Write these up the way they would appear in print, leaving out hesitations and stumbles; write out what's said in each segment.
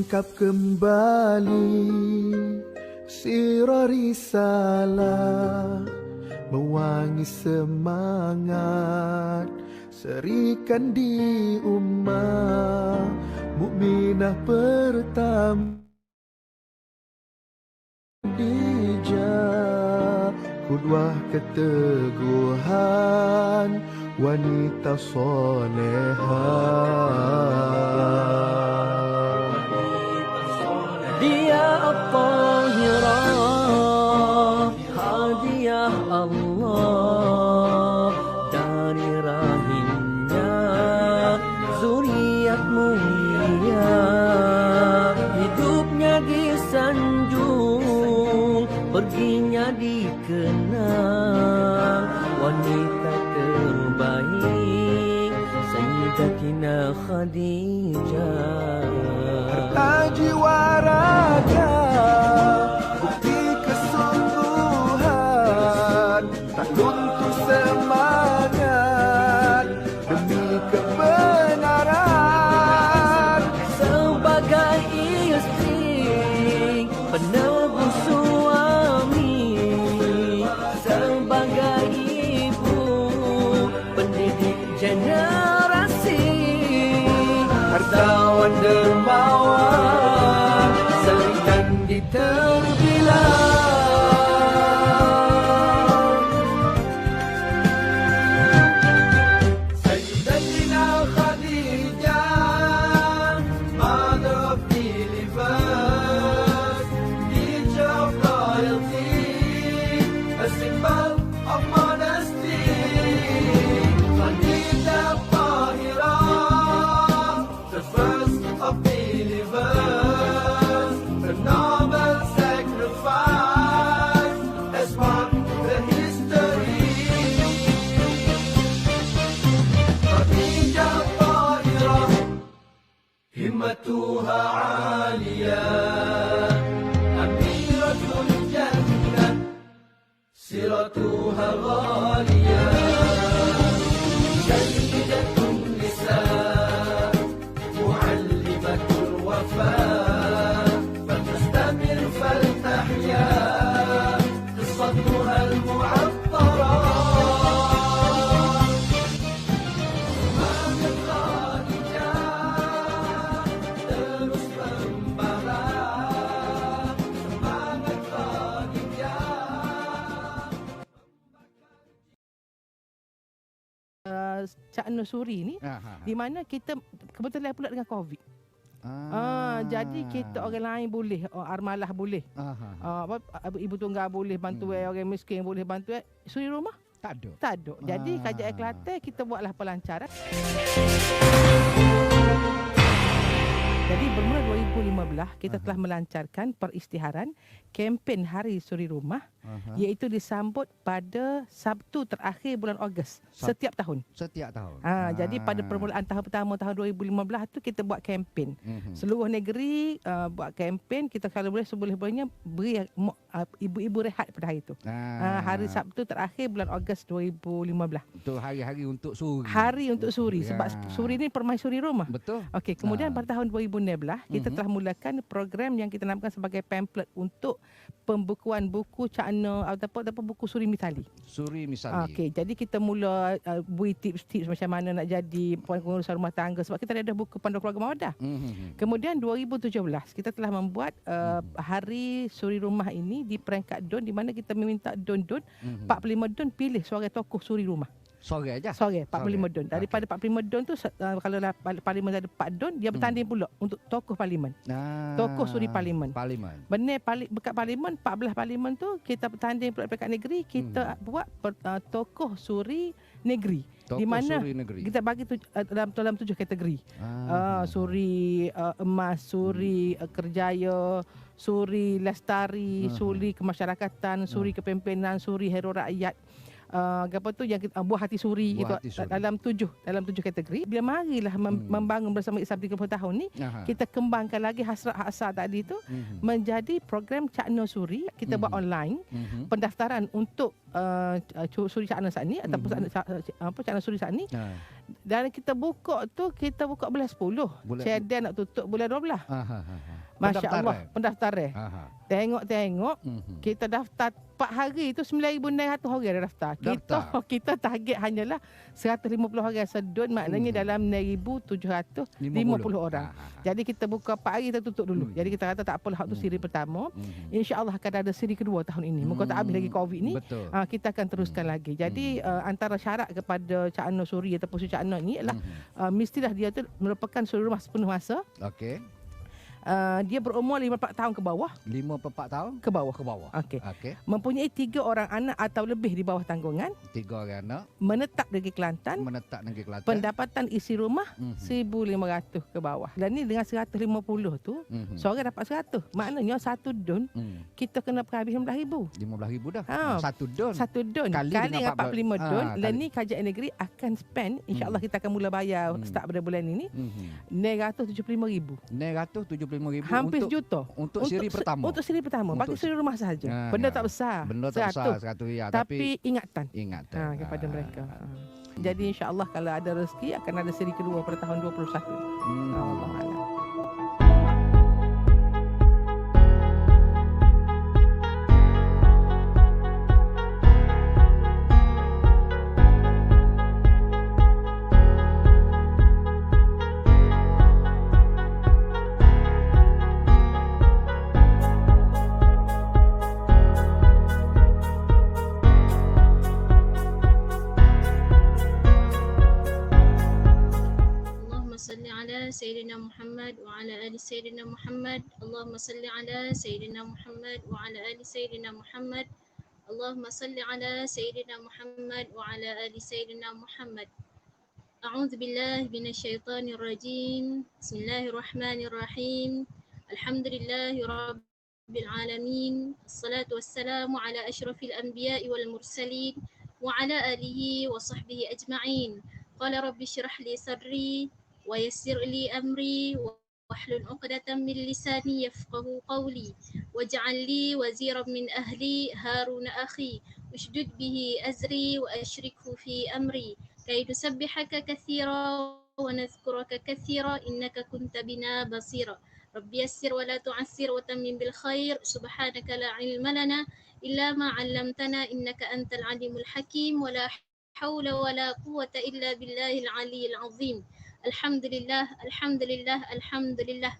singkap kembali sirah risalah, mewangi semangat serikan di ummah mukminah pertama dijak qudwah keteguhan wanita solehah. Dia at-tahirah, hadiah Allah dari rahimnya, zuriat mulia, hidupnya disanjung, perginya dikenang, wanita terbaik Sayyidatina Khadijah. Harta jiwa raga, bukti kesungguhan, tak luntur semangat demi kebenaran. Sebagai istri, penebus suami, sebagai ibu, pendidik generasi, Hartawan dermawan, serikan di terbilang. Sayyidatina Khadijah, mother of believers, teacher of loyalty, a symbol of modesty. Khadijah Tahirah, the first of believers, the noble sacrifice has marked the history. Khadijah Tahirah, himmatuha aliyah, amiratul jannah, siratuha ghaliyah, sayyidatun nisa, muallimatul wafa, faltastamir faltahya, qissatuha al-mu'attara. Semangat Khadijah terus membara, semangat Khadijah. Cak Nusuri ni, di mana kita kebetulan pula dengan COVID. Jadi kita orang lain boleh, armalah boleh, ibu tunggal boleh bantu orang miskin boleh bantu suri rumah Tak ada. tak ada. Jadi Kerajaan Kelantan kita buatlah pelancaran. Jadi bermula 2015 kita telah melancarkan peristiharan kempen Hari Suri Rumah, iaitu disambut pada Sabtu terakhir bulan Ogos setiap tahun. Setiap tahun. Jadi pada permulaan tahun pertama tahun 2015 tu kita buat kempen. Seluruh negeri buat kempen. Kita kalau boleh seboleh-bolehnya beri ibu-ibu rehat pada hari itu. Hari Sabtu terakhir bulan Ogos 2015. Itu hari-hari untuk suri. Hari untuk suri. Sebab suri ni permaisuri rumah. Betul. Okey, kemudian pada tahun 2016 kita telah mulakan program yang kita namakan sebagai pamphlet untuk pembukuan buku cakna ataupun buku suri misali. Suri misalnya. Okey, jadi kita mula beri tips-tips macam mana nak jadi pengurusan rumah tangga sebab kita ada buku Panduan Keluarga Mawaddah. Kemudian 2017 kita telah membuat Hari Suri Rumah ini di peringkat DUN, di mana kita meminta DUN-DUN 45 DUN pilih seorang tokoh suri rumah. Sore aja. Sore 45 DUN. Daripada 45 DUN tu kalau parlimen ada 4 DUN, dia bertanding pula untuk tokoh parlimen. Tokoh suri parlimen. Benar dekat parlimen 14 parlimen tu kita bertanding pula dekat negeri, kita buat tokoh suri negeri. Di mana kita bagi dalam 7 kategori. Suri emas, suri kerjaya, suri lestari, suri kemasyarakatan, suri kepimpinan, suri hero rakyat. Apa tu yang buah hati suri itu dalam 7 kategori. Bila marilah membangun bersama Islam 30 tahun ni, kita kembangkan lagi hasrat asal tadi tu menjadi program Cakna Suri. Kita buat online pendaftaran untuk suri Cakna saat ni ataupun Cakna Suri saat ni. Dan kita buka bulan 10. Cedan nak tutup bulan 12. Masya Allah, pendaftaran. Aha. Tengok-tengok, kita daftar 4 hari tu 9,900 orang dah daftar. Kita target hanyalah 150 orang sedun, maknanya dalam 9,750 orang. Jadi kita buka 4 hari, kita tutup dulu. Jadi kita kata tak apalah, tu siri pertama. InsyaAllah akan ada siri kedua tahun ini. Moga tak habis lagi COVID ni. Kita akan teruskan lagi. Jadi antara syarat kepada Cak Noh Suri ataupun Cak Noh ni adalah mestilah dia tu merupakan suri rumah sepenuh masa. Okey. Dia berumur 54 tahun ke bawah. 54 tahun Ke bawah. ke bawah. Okey. Okey. Mempunyai 3 orang anak atau lebih di bawah tanggungan. 3 orang anak Menetap negeri Kelantan. menetap negeri Kelantan. Pendapatan isi rumah 1,500 ke bawah. Dan ni dengan 150 tu, seorang dapat 100. Maknanya satu dun kita kena perhabis 15,000. 15,000 dah. Ha. Satu don. Satu dun Kali kali dengan dengan 45 dun. Dan kali. ni kerajaan negeri akan spend, insya-Allah kita akan mula bayar start pada bulan ini, 975,000. 975,000 Hampir untuk sejuta. untuk siri pertama. Untuk siri pertama. Bagi Untuk siri rumah sahaja. Ha, Benda ha. tak besar. Benda tak besar 100 ya, Tapi ingatan ingat kepada mereka. Jadi insya-Allah kalau ada rezeki akan ada siri kedua pada tahun 21. Allah Alam. اللهم صل على سيدنا محمد وعلى آل سيدنا محمد. اللهم صل على سيدنا محمد وعلى آل سيدنا محمد. اللهم صل على سيدنا محمد وعلى آل سيدنا محمد. أعوذ بالله من الشيطان الرجيم. بسم الله الرحمن الرحيم. الحمد لله رب العالمين. الصلاة والسلام على أشرف الأنبياء والمرسلين وعلى آله وصحبه أجمعين. قال رب اشرح لي صدري ويسر لي أمري واحلل عقدة من لساني يفقه قولي واجعل لي وزيرا من أهلي هارون أخي اشدد به أزري وأشركه في أمري كي نسبحك كثيرا ونذكرك كثيرا إنك كنت بنا بصيرا. رب يسر ولا تعسر وتمم بالخير. سبحانك لا علم لنا إلا ما علمتنا إنك أنت العليم الحكيم. ولا حول ولا قوة إلا بالله العلي العظيم. الحمد لله الحمد لله الحمد لله.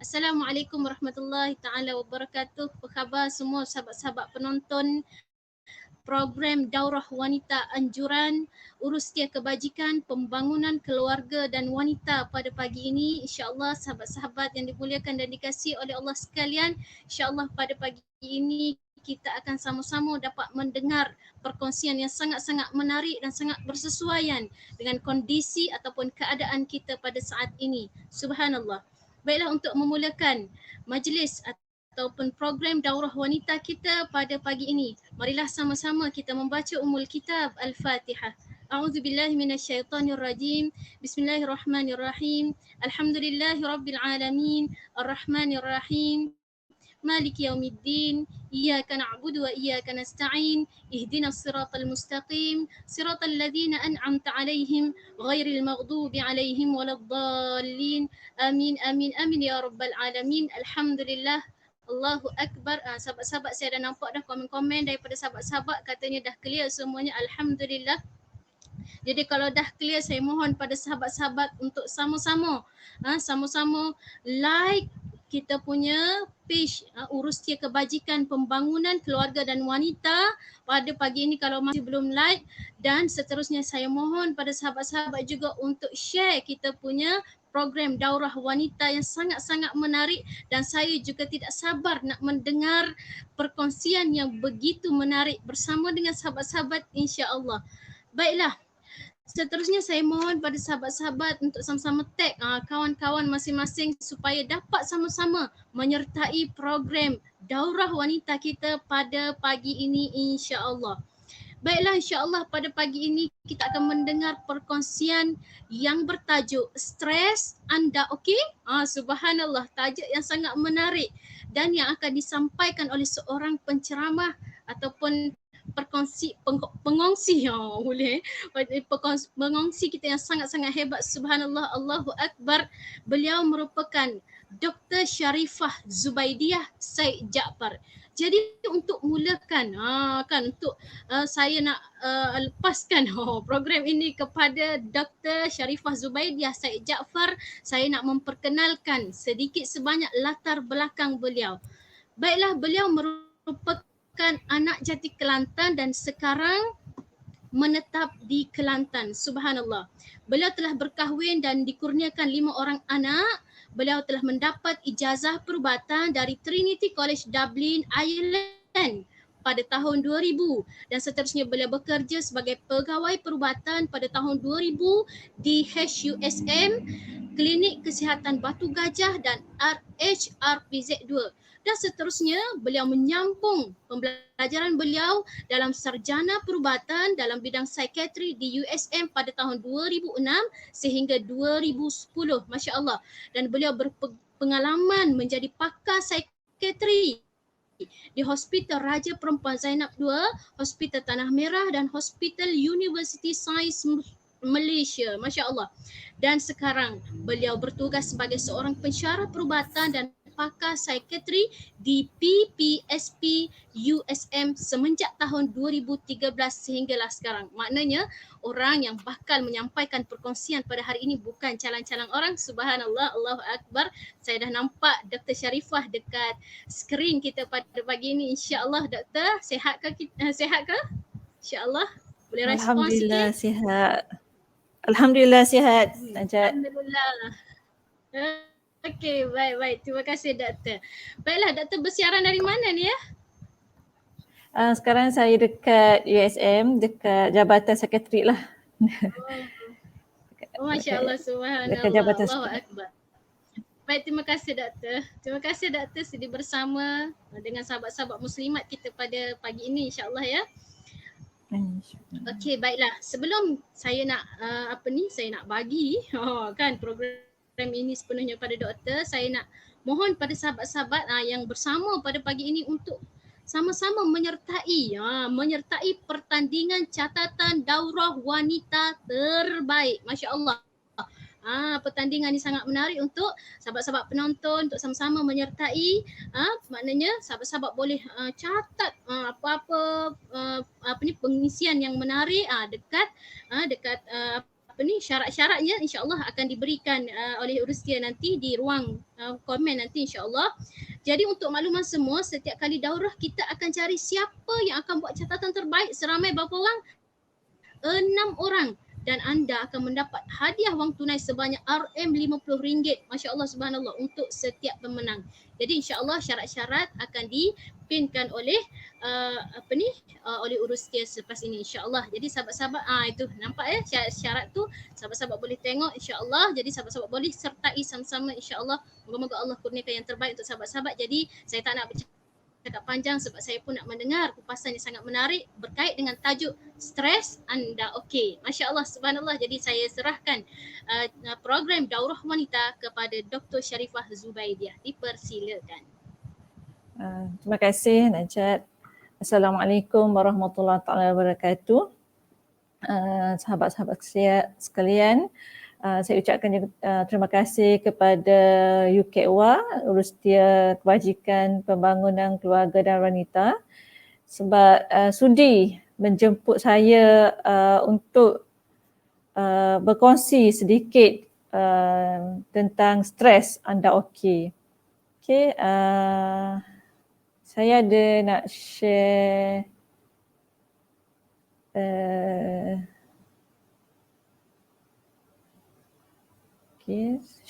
Assalamualaikum warahmatullahi taala wabarakatuh. Apa khabar semua sahabat-sahabat penonton program Daurah Wanita Anjuran Urus Tia Kebajikan Pembangunan Keluarga dan Wanita pada pagi ini. InsyaAllah sahabat-sahabat yang dimuliakan dan dikasihi oleh Allah sekalian, InsyaAllah pada pagi ini kita akan sama-sama dapat mendengar perkongsian yang sangat-sangat menarik dan sangat bersesuaian dengan kondisi ataupun keadaan kita pada saat ini. Subhanallah. Baiklah, untuk memulakan majlis ataupun program daurah wanita kita pada pagi ini, marilah sama-sama kita membaca Ummul Kitab Al-Fatihah. A'udzubillahi minasyaitonirrajim. Bismillahirrahmanirrahim. Alhamdulillahirabbil alamin. Arrahmanirrahim. مالك يوم الدين. إياك نعبد وإياك نستعين. اهدنا الصراط المستقيم صراط الذين أنعمت عليهم غير المغضوب عليهم ولا الضالين. آمين آمين آمين يا رب العالمين. الحمد لله. Allahu Akbar. Sahabat-sahabat, saya dah nampak dah komen-komen daripada sahabat-sahabat katanya dah clear semuanya. Alhamdulillah. Jadi kalau dah clear, saya mohon pada sahabat-sahabat untuk sama-sama like kita punya page Urus Tia Kebajikan Pembangunan Keluarga dan Wanita pada pagi ini kalau masih belum like. Dan seterusnya saya mohon pada sahabat-sahabat juga untuk share kita punya program Daurah Wanita yang sangat-sangat menarik, dan saya juga tidak sabar nak mendengar perkongsian yang begitu menarik bersama dengan sahabat-sahabat, insya-Allah. Baiklah. Seterusnya saya mohon pada sahabat-sahabat untuk sama-sama tag kawan-kawan masing-masing supaya dapat sama-sama menyertai program Daurah Wanita kita pada pagi ini, insya-Allah. Baiklah, insya-Allah pada pagi ini kita akan mendengar perkongsian yang bertajuk Stres Anda Okey? Subhanallah, tajuk yang sangat menarik dan yang akan disampaikan oleh seorang penceramah ataupun pengongsi kita yang sangat-sangat hebat. Subhanallah, Allahu Akbar. Beliau merupakan Dr. Sharifah Zubaidiah Said Jaafar. Jadi untuk mulakan untuk saya nak lepaskan program ini kepada Dr. Sharifah Zubaidiah Said Jaafar, saya nak memperkenalkan sedikit sebanyak latar belakang beliau. Baiklah, beliau merupakan anak jati Kelantan dan sekarang menetap di Kelantan. Subhanallah. Beliau telah berkahwin dan dikurniakan 5 orang anak. Beliau telah mendapat ijazah perubatan dari Trinity College Dublin, Ireland pada tahun 2000 dan seterusnya beliau bekerja sebagai pegawai perubatan pada tahun 2000 di HUSM, Klinik Kesihatan Batu Gajah dan RHRPZ2. Dan seterusnya beliau menyambung pembelajaran beliau dalam sarjana perubatan dalam bidang psikiatri di USM pada tahun 2006 sehingga 2010. Masya Allah. Dan beliau berpengalaman menjadi pakar psikiatri di Hospital Raja Perempuan Zainab II, Hospital Tanah Merah dan Hospital University Science Malaysia. Masya Allah. Dan sekarang beliau bertugas sebagai seorang pensyarah perubatan dan pakar psikiatri di PPSP USM semenjak tahun 2013 sehinggalah sekarang. Maknanya orang yang bakal menyampaikan perkongsian pada hari ini bukan calang-calang orang. Subhanallah, Allahu Akbar. Saya dah nampak Dr. Sharifah dekat skrin kita pada pagi ini. InsyaAllah Doktor, sihat ke? InsyaAllah. Boleh respon sikit? Alhamdulillah sihat. Alhamdulillah sihat, Najat. Alhamdulillah. Okey, baik. Terima kasih Doktor. Baiklah, Doktor bersiaran dari mana ni ya? Sekarang saya dekat USM, dekat Jabatan Sekretari lah. Oh, Masya Allah, subhanallah, Dekat Jabatan Allahu Akbar. Baik, terima kasih Doktor. Terima kasih Doktor sudi bersama dengan sahabat-sahabat muslimat kita pada pagi ini insya-Allah ya. Okey, baiklah. Sebelum saya nak saya nak bagi kan program ini sepenuhnya pada Doktor, saya nak mohon pada sahabat-sahabat yang bersama pada pagi ini untuk sama-sama menyertai pertandingan catatan daurah wanita terbaik. Masya Allah. Pertandingan ini sangat menarik untuk sahabat-sahabat penonton untuk sama-sama menyertai. Maknanya sahabat-sahabat boleh catat apa-apa pengisian yang menarik dekat syarat-syaratnya insya-Allah akan diberikan oleh Urustia nanti di ruang komen nanti insya-Allah. Jadi untuk makluman semua, setiap kali daurah kita akan cari siapa yang akan buat catatan terbaik seramai berapa orang? 6 orang. Dan anda akan mendapat hadiah wang tunai sebanyak RM50. Masya Allah, subhanallah, untuk setiap pemenang. Jadi insya-Allah syarat-syarat akan dipinkan oleh oleh Urustia selepas ini insya-Allah. Jadi sahabat-sahabat itu nampak ya syarat-syarat tu sahabat-sahabat boleh tengok insya-Allah. Jadi sahabat-sahabat boleh sertai sama-sama insya-Allah. Moga-moga Allah kurniakan yang terbaik untuk sahabat-sahabat. Jadi saya tak nak cakap panjang sebab saya pun nak mendengar kupasan yang sangat menarik berkait dengan tajuk stres anda okey. Masya-Allah, subhanallah. Jadi saya serahkan program daurah wanita kepada Dr. Sharifah Zubaidiah. Dipersilakan. Terima kasih Najat. Assalamualaikum warahmatullahi wabarakatuh. Sahabat-sahabat sekalian, saya ucapkan juga terima kasih kepada UKEWA, Urustia Kebajikan Pembangunan Keluarga dan Wanita, sebab sudi menjemput saya untuk berkongsi sedikit tentang stres anda okey. Okey, saya ada nak share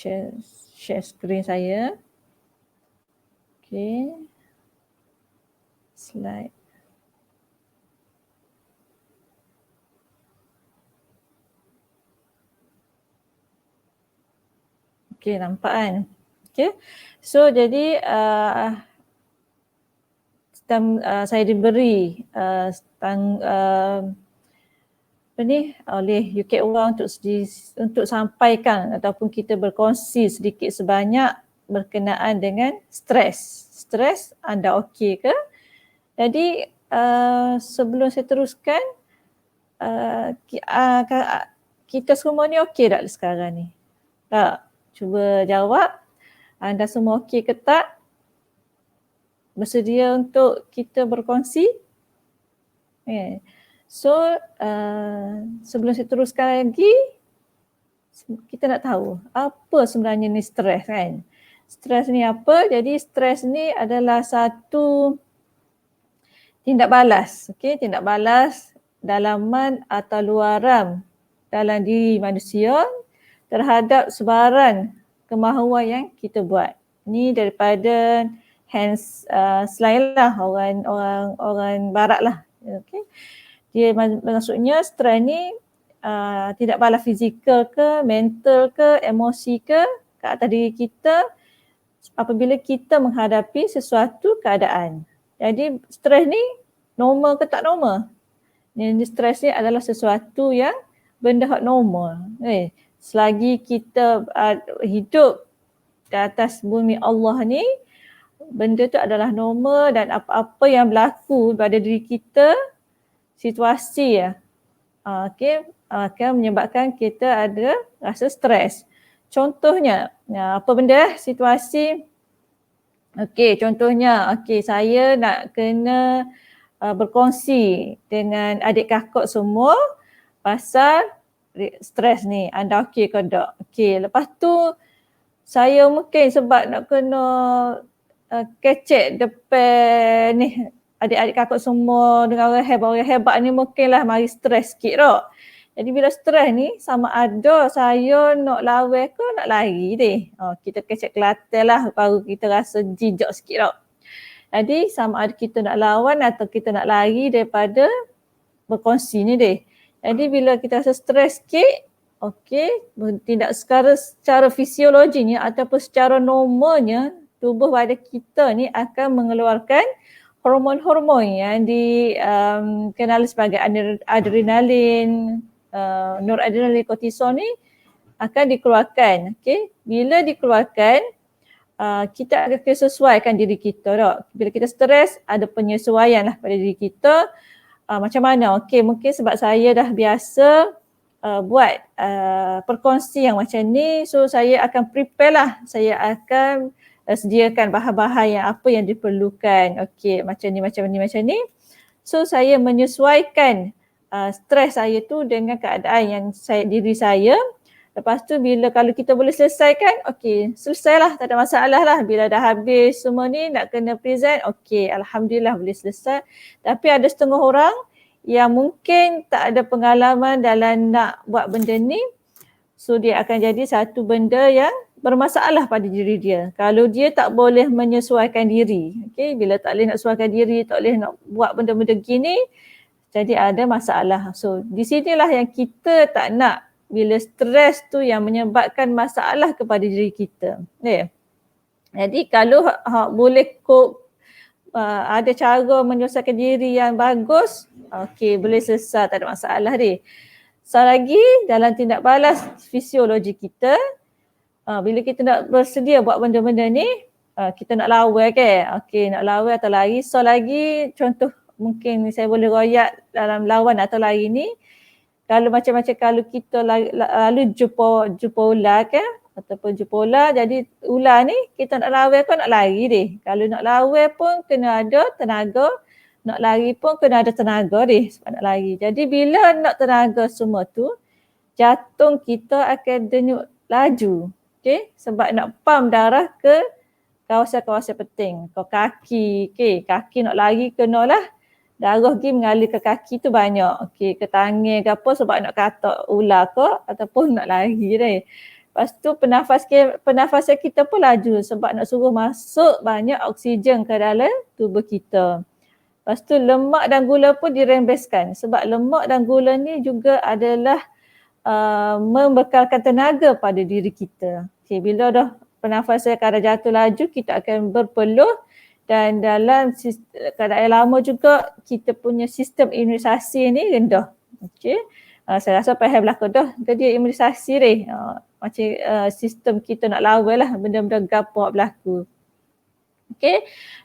share screen saya. Okey. Slide. Okey, nampak kan? Okey. So jadi saya diberi oleh UKEWA untuk sampaikan ataupun kita berkongsi sedikit sebanyak berkenaan dengan stres. Stres anda okey ke? Jadi sebelum saya teruskan, kita semua ni okey tak sekarang ni? Tak? Cuba jawab. Anda semua okey ke tak? Bersedia untuk kita berkongsi? Okay. So, sebelum saya teruskan lagi, kita nak tahu apa sebenarnya ni stres kan? Stres ni apa? Jadi stres ni adalah satu tindak balas. Okay? Tindak balas dalaman atau luaran dalam diri manusia terhadap sebarang kemahuan yang kita buat. Ni daripada Hans Sloane lah, orang barat lah. Okay. Dia maksudnya stres ni tidak balas fizikal ke, mental ke, emosi ke atas diri kita apabila kita menghadapi sesuatu keadaan. Jadi stres ni normal ke tak normal? Jadi stres ni adalah sesuatu yang benda hak normal. Selagi kita hidup di atas bumi Allah ni, benda tu adalah normal dan apa-apa yang berlaku pada diri kita, situasi akan menyebabkan kita ada rasa stres. Contohnya, apa benda? Situasi. Contohnya, saya nak kena berkongsi dengan adik kakak semua pasal stres ni. Anda okey ke tak? Lepas tu saya mungkin sebab nak kena kecek depan ni adik-adik kakak semua dengan orang hebat ni mungkinlah mari stres sikit tak. Jadi bila stres ni sama ada saya nak lawan ke nak lari deh. Kita kecek Kelantan lah baru kita rasa jijak sikit tak. Jadi sama ada kita nak lawan atau kita nak lari daripada berkongsi ni deh. Jadi bila kita rasa stres sikit, tidak secara fisiologinya ataupun secara normalnya tubuh badan kita ni akan mengeluarkan hormon-hormon yang dikenali sebagai adrenalin, noradrenalin, kortisol ni akan dikeluarkan. Bila dikeluarkan, kita akan sesuaikan diri kita tak? Bila kita stres, ada penyesuaian lah pada diri kita. Macam mana? Mungkin sebab saya dah biasa buat perkongsi yang macam ni, so saya akan prepare lah. Saya akan sediakan bahan-bahan yang apa yang diperlukan. Macam ni. So saya menyesuaikan stres saya tu dengan keadaan yang diri saya. Lepas tu kalau kita boleh selesaikan, selesailah, tak ada masalah lah. Bila dah habis semua ni nak kena present, alhamdulillah boleh selesai. Tapi ada setengah orang yang mungkin tak ada pengalaman dalam nak buat benda ni. So dia akan jadi satu benda yang bermasalah pada diri dia. Kalau dia tak boleh menyesuaikan diri, bila tak boleh nak sesuaikan diri, tak boleh nak buat benda-benda gini, jadi ada masalah. So di sinilah yang kita tak nak, bila stres tu yang menyebabkan masalah kepada diri kita. Jadi kalau boleh ada cara menyelesaikan diri yang bagus, boleh selesai, tak ada masalah deh. Lagi dalam tindak balas fisiologi kita, bila kita nak bersedia buat benda-benda ni, kita nak lawan nak lawan atau lari. Lagi contoh mungkin saya boleh royak dalam lawan atau lari ni, kalau macam-macam kalau kita lalu jumpa ular ataupun jumpa ular, jadi ular ni kita nak lawan ke nak lari deh. Kalau nak lawan pun kena ada tenaga, nak lari pun kena ada tenaga deh sebab nak lari. Jadi bila nak tenaga semua tu, jantung kita akan denyut laju. Sebab nak pump darah ke kawasan-kawasan penting. Kaki, kaki nak lari kenalah darah pergi mengalir ke kaki tu banyak. Ke tangan ke apa sebab nak katak ular ke ataupun nak lari deh. Lepas tu pernafasan kita pun laju sebab nak suruh masuk banyak oksigen ke dalam tubuh kita. Lepas tu lemak dan gula pun dirembeskan sebab lemak dan gula ni juga adalah membekalkan tenaga pada diri kita. Bila dah pernafasan kadar jatuh laju, kita akan berpeluh dan dalam keadaan lama juga kita punya sistem imunisasi ni rendah. Saya rasa pahal belakang dah. Jadi imunisasi ni macam sistem kita nak lawan lah benda-benda gapo berlaku.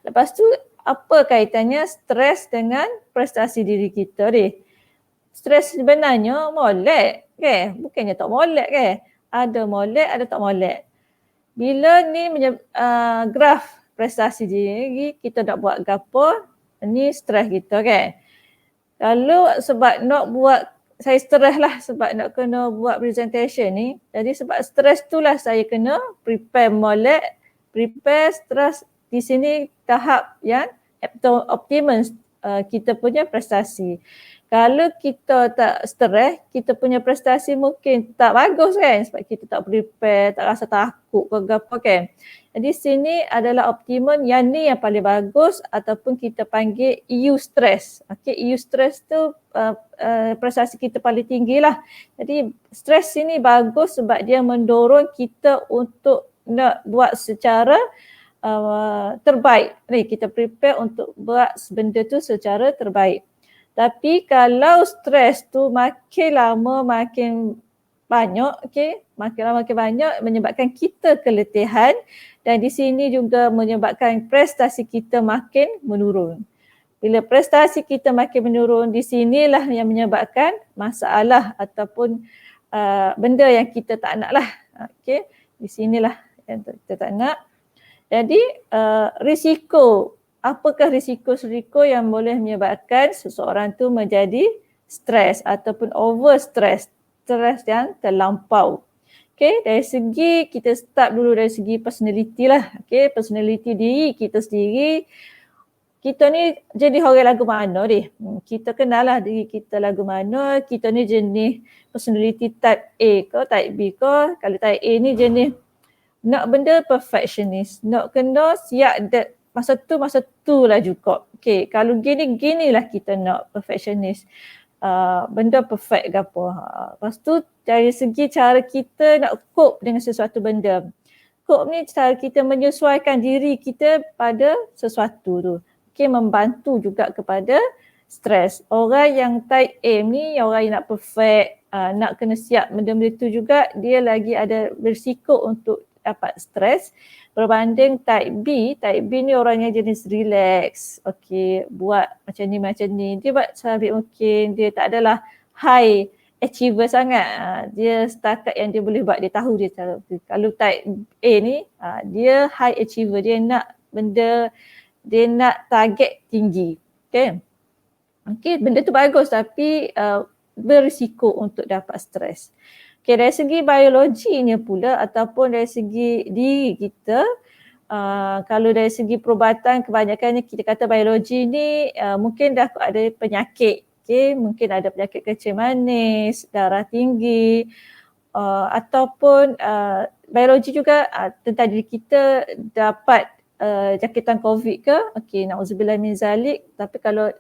Lepas tu apa kaitannya stres dengan prestasi diri kita ni? Stres sebenarnya molek bukannya tak molek Ada molek, ada tak molek. bila ni graf prestasi dia, kita nak buat gapo, ni stres kita kan. Kalau sebab nak buat, saya stres lah sebab nak kena buat presentation ni. Jadi sebab stres tu lah saya kena prepare molek, prepare stres di sini tahap yang optimum kita punya prestasi. Kalau kita tak stres, kita punya prestasi mungkin tak bagus kan sebab kita tak prepare, tak rasa takut ke apa kan. Jadi sini adalah optimum yang ni yang paling bagus ataupun kita panggil EU stress. Okay, EU stress tu prestasi kita paling tinggi lah. Jadi stres sini bagus sebab dia mendorong kita untuk nak buat secara terbaik. Ni kita prepare untuk buat benda tu secara terbaik. Tapi kalau stres tu makin lama makin banyak, okay, makin lama makin banyak menyebabkan kita keletihan dan di sini juga menyebabkan prestasi kita makin menurun. Bila prestasi kita makin menurun, di sinilah yang menyebabkan masalah ataupun benda yang kita tak nak lah. Okay, di sinilah yang kita tak nak. Jadi risiko, apakah risiko-risiko yang boleh menyebabkan seseorang tu menjadi stres ataupun over stress, stres yang terlampau. Okay, dari segi kita start dulu dari segi personality lah. Okay, personality diri kita sendiri. Kita ni jadi orang lagu mana deh? Kita kenal lah diri kita lagu mana. Kita ni jenis personality type A ke type B ke. Kalau type A ni jenis nak benda perfectionist. Nak kena siap masa tu lah juga. Okay, kalau gini-ginilah kita nak perfectionist. Benda perfect ke apa. Lepas tu dari segi cara kita nak cope dengan sesuatu benda. Cope ni cara kita menyesuaikan diri kita pada sesuatu tu. Okay, membantu juga kepada stres. Orang yang type A ni, orang yang nak perfect, nak kena siap benda-benda tu juga, dia lagi ada berisiko untuk dapat stres berbanding type B. Type B ni orang yang jenis relax. Okay, buat macam ni. Dia buat sebab mungkin dia tak adalah high achiever sangat. Dia setakat yang dia boleh buat, dia tahu dia tahu. Kalau type A ni, dia high achiever. Dia nak benda, dia nak target tinggi. Okay. Okay, benda tu bagus tapi berisiko untuk dapat stres. Okay, dari segi biologinya pula ataupun dari segi diri kita, kalau dari segi perubatan kebanyakannya kita kata biologi ni mungkin dah ada penyakit. Okay, mungkin ada penyakit kencing manis, darah tinggi ataupun biologi juga tentang diri kita dapat jangkitan COVID ke, okey, na'udzubillah min zalik. Tapi kalau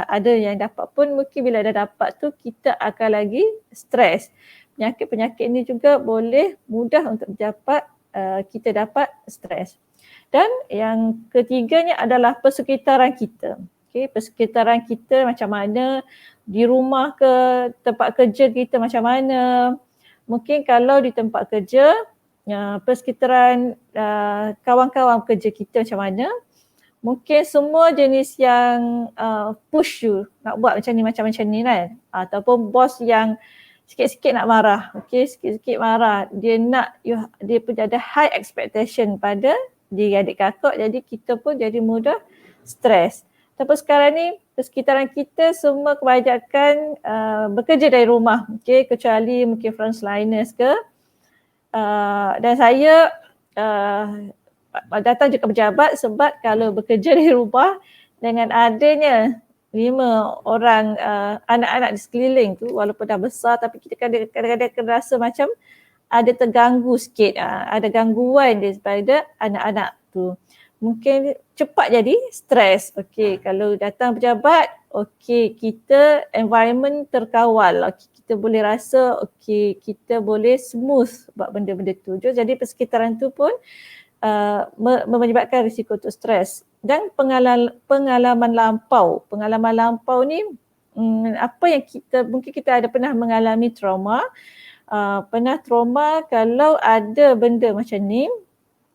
ada yang dapat pun mungkin bila dah dapat tu kita akan lagi stres. Penyakit-penyakit ini juga boleh mudah untuk kita dapat stres. Dan yang ketiganya adalah persekitaran kita. Okay, persekitaran kita macam mana, di rumah ke, tempat kerja kita macam mana. Mungkin kalau di tempat kerja, persekitaran kawan-kawan kerja kita macam mana. Mungkin semua jenis yang push you nak buat macam ni kan. Ataupun bos yang sikit-sikit nak marah. Okay, sikit-sikit marah. Dia nak, dia pun ada high expectation pada diri adik kakak. Jadi kita pun jadi mudah stres. Tapi sekarang ni persekitaran kita semua kebanyakan bekerja dari rumah. Okay, kecuali mungkin frontliners ke. Dan saya datang juga pejabat sebab kalau bekerja dari rumah dengan adanya 5 orang anak-anak di sekeliling tu, walaupun dah besar tapi kita kadang-kadang rasa macam ada terganggu sikit, ada gangguan daripada anak-anak tu. Mungkin cepat jadi stres. Okey, kalau datang pejabat, okey, kita environment terkawal. Okay, kita boleh rasa okey, kita boleh smooth buat benda-benda tu. Jadi persekitaran tu pun menyebabkan risiko untuk stres. Dan pengalaman lampau. Pengalaman lampau ni apa yang mungkin kita ada pernah mengalami trauma. Pernah trauma kalau ada benda macam ni.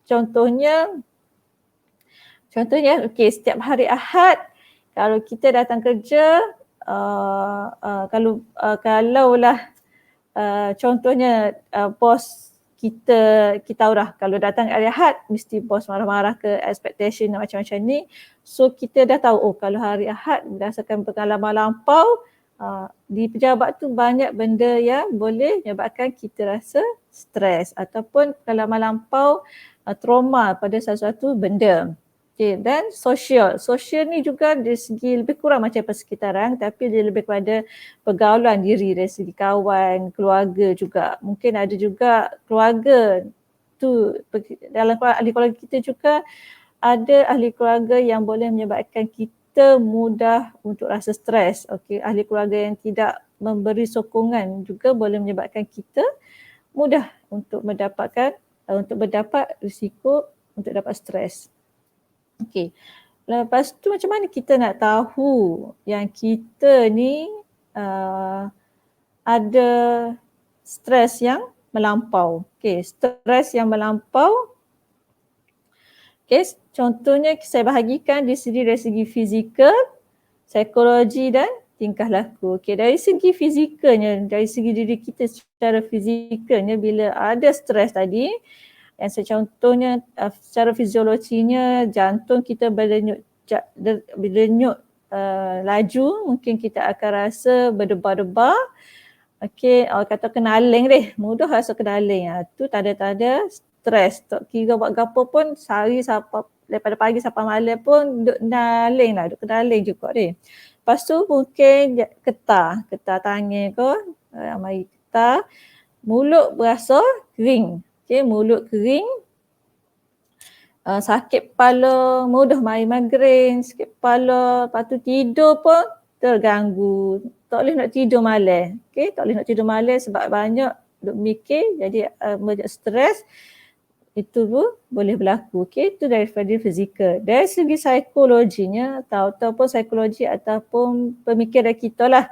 Contohnya okey, setiap hari Ahad kalau kita datang kerja, kalaulah contohnya bos kita tahu dah kalau datang hari Ahad mesti bos marah-marah ke expectation dan macam-macam ni. So kita dah tahu kalau hari Ahad berdasarkan pengalaman lampau di pejabat tu banyak benda yang boleh menyebabkan kita rasa stres ataupun pengalaman lampau trauma pada sesuatu benda. Okay, dan sosial ni juga dari segi lebih kurang macam persekitaran tapi dia lebih kepada pergaulan diri dari segi kawan, keluarga juga. Mungkin ada juga keluarga tu dalam ahli keluarga kita juga ada ahli keluarga yang boleh menyebabkan kita mudah untuk rasa stres. Okey, ahli keluarga yang tidak memberi sokongan juga boleh menyebabkan kita mudah untuk mendapat risiko untuk dapat stres. Okey. Lepas tu macam mana kita nak tahu yang kita ni ada stres yang melampau. Okey, stres yang melampau. Okey, contohnya saya bahagikan dari segi fizikal, psikologi dan tingkah laku. Okey, dari segi fizikalnya, dari segi diri kita secara fizikalnya bila ada stres tadi, yang contohnya secara fiziologinya jantung kita berdenyut laju, mungkin kita akan rasa berdebar-debar. Okey, kata kenaling deh, mudah rasa kenaling. Tu tanda-tanda stres. Tak kira buat gapo pun sehari sampai daripada pagi sampai malam pun duk kenaling lah, duk kenaling juga deh. Lepas tu mungkin getah tangan ke, mari getah, mulut berasa kering. Okay, mulut kering, sakit kepala, mudah migraine, sakit kepala, lepas tu tidur pun terganggu. Tak boleh nak tidur malam. Okay, tak boleh nak tidur malam sebab banyak duk mikir, jadi banyak stres. Itu pun boleh berlaku. Okay, itu daripada fizikal. Dari segi psikologinya, ataupun psikologi ataupun pemikiran kita lah.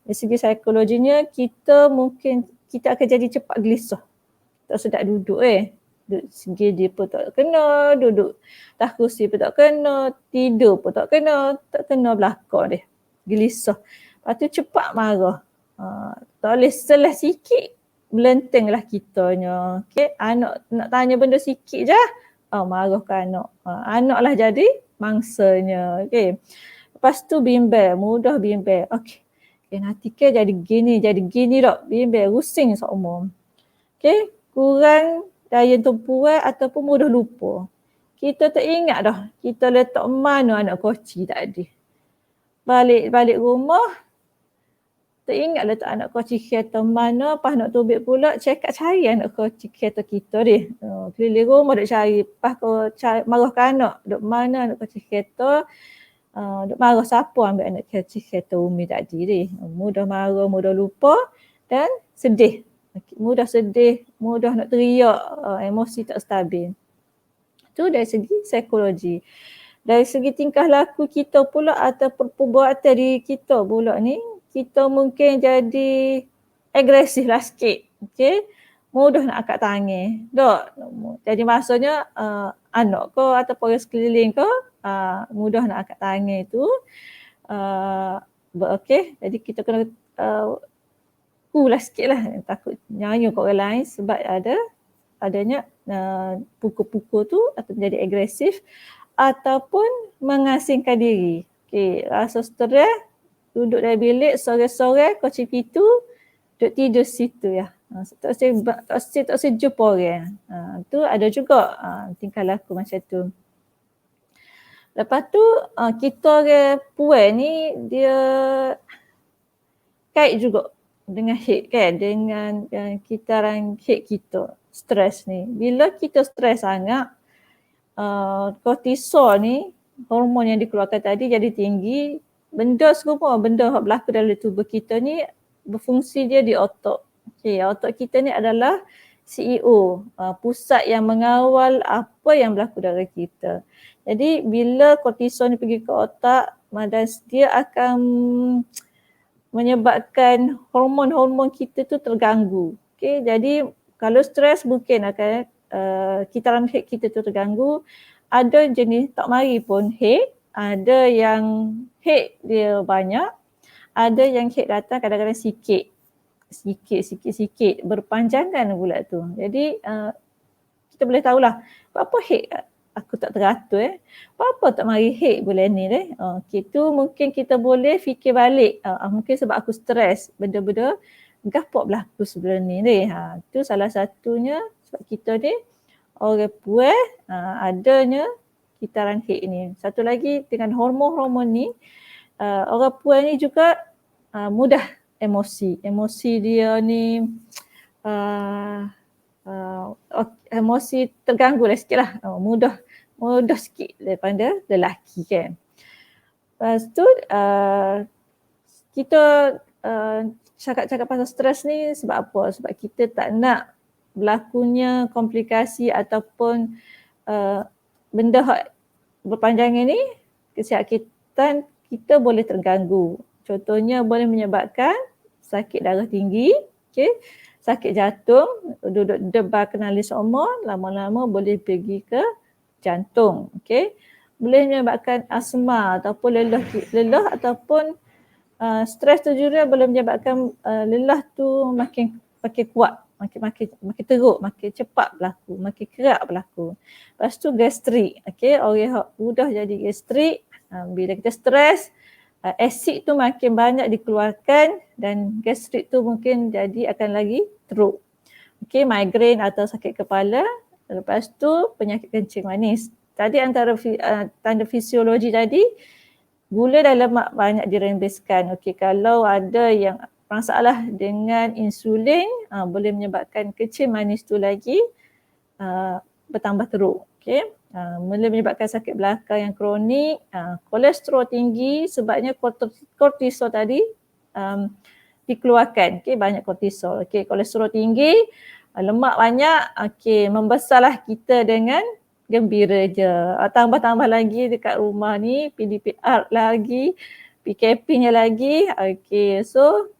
Dari segi psikologinya, kita akan jadi cepat gelisah. Tak sedap duduk duduk segi pun tak kena, duduk atas kursi pun tak kena, tidur pun tak kena belakang deh, gelisah. Lepas tu cepat marah. Tak boleh selah sikit, melentenglah kitanya. Okay? Anak nak tanya benda sikit je, marah ke anak. Anak lah jadi mangsanya. Okay? Lepas tu bimbang, mudah bimbang. Okay, nanti ke jadi gini tak, bimbang, rusing seumur. Okay? Kurang daya tumpuan ataupun mudah lupa. Kita tak ingat dah kita letak mana anak koci tadi. Balik rumah, tak ingat letak anak koci kereta mana, pas nak tubik pula cari anak koci kereta kita deh. Keliling rumah duk cari, pas kau marah ke anak, duk mana anak koci kereta, duk marah siapa ambil anak koci kereta Umi tadi deh. Mudah marah, mudah lupa dan sedih. Mudah sedih, mudah nak teriak, emosi tak stabil. Itu dari segi psikologi. Dari segi tingkah laku kita pula atau perbuatan diri kita pula ni, kita mungkin jadi agresif lah sikit. Okay? Mudah nak angkat tangan. Tak? Jadi maksudnya anak ke ataupun orang sekeliling ke, mudah nak angkat tangan tu. Okay? Jadi kita kena lah sikit lah, takut nyanyi kat orang lain sebab adanya pukul-pukul tu atau menjadi agresif ataupun mengasingkan diri. Okay, rasa stres, duduk dalam bilik, sore-sore, kunci pintu, duduk tidur situ ya. Tak jumpa orang. Tu ada juga tingkah laku macam tu. Lepas tu kita orang puan ni dia kait juga dengan head kan, dengan kitaran head kita, stres ni. Bila kita stres sangat, kortisol ni, hormon yang dikeluarkan tadi jadi tinggi, benda yang berlaku dalam tubuh kita ni berfungsi dia di otak. Okay, otak kita ni adalah CEO, pusat yang mengawal apa yang berlaku dalam kita. Jadi bila kortisol ni pergi ke otak, dia akan menyebabkan hormon-hormon kita tu terganggu. Okay, jadi kalau stres mungkin akan kitaran head kita tu terganggu. Ada jenis tak mari pun head, ada yang head dia banyak, ada yang head datang kadang-kadang sikit. sikit berpanjangan pula tu. Jadi kita boleh tahulah apa head aku tak teratur apa tak mari head bulan ni okey, tu mungkin kita boleh fikir balik mungkin sebab aku stres benda-benda gapok berlaku sebelum ni tu salah satunya sebab kita ni orang puan adanya kitaran head ni. Satu lagi dengan hormon ni orang puan ni juga mudah emosi dia ni emosi terganggu lah sikit lah, mudah sikit daripada lelaki kan. Lepas tu kita cakap pasal stres ni sebab apa? Sebab kita tak nak berlakunya komplikasi ataupun benda berpanjangan ni, kesihatan kita boleh terganggu. Contohnya boleh menyebabkan sakit darah tinggi, sakit jantung, duduk debar kenalis umur, lama-lama boleh pergi ke jantung. Boleh menyebabkan asma ataupun lelah ataupun stres tu juga boleh menyebabkan lelah tu makin kuat, makin teruk, makin cepat berlaku, makin kerap berlaku. Lepas tu gastrik, orang mudah jadi gastrik bila kita stres, asid tu makin banyak dikeluarkan dan gastrik tu mungkin jadi akan lagi teruk. Migraine atau sakit kepala, lepas tu penyakit kencing manis. Tadi antara tanda fisiologi tadi, gula dan lemak banyak dirembeskan. Kalau ada yang masalah dengan insulin, boleh menyebabkan kencing manis tu lagi bertambah teruk. Boleh menyebabkan sakit belakang yang kronik, kolesterol tinggi sebabnya kortisol tadi dikeluarkan. Banyak kortisol. Kolesterol tinggi, lemak banyak, membesarlah kita dengan gembira je. Tambah-tambah lagi dekat rumah ni, PDPR lagi, PKP-nya lagi. So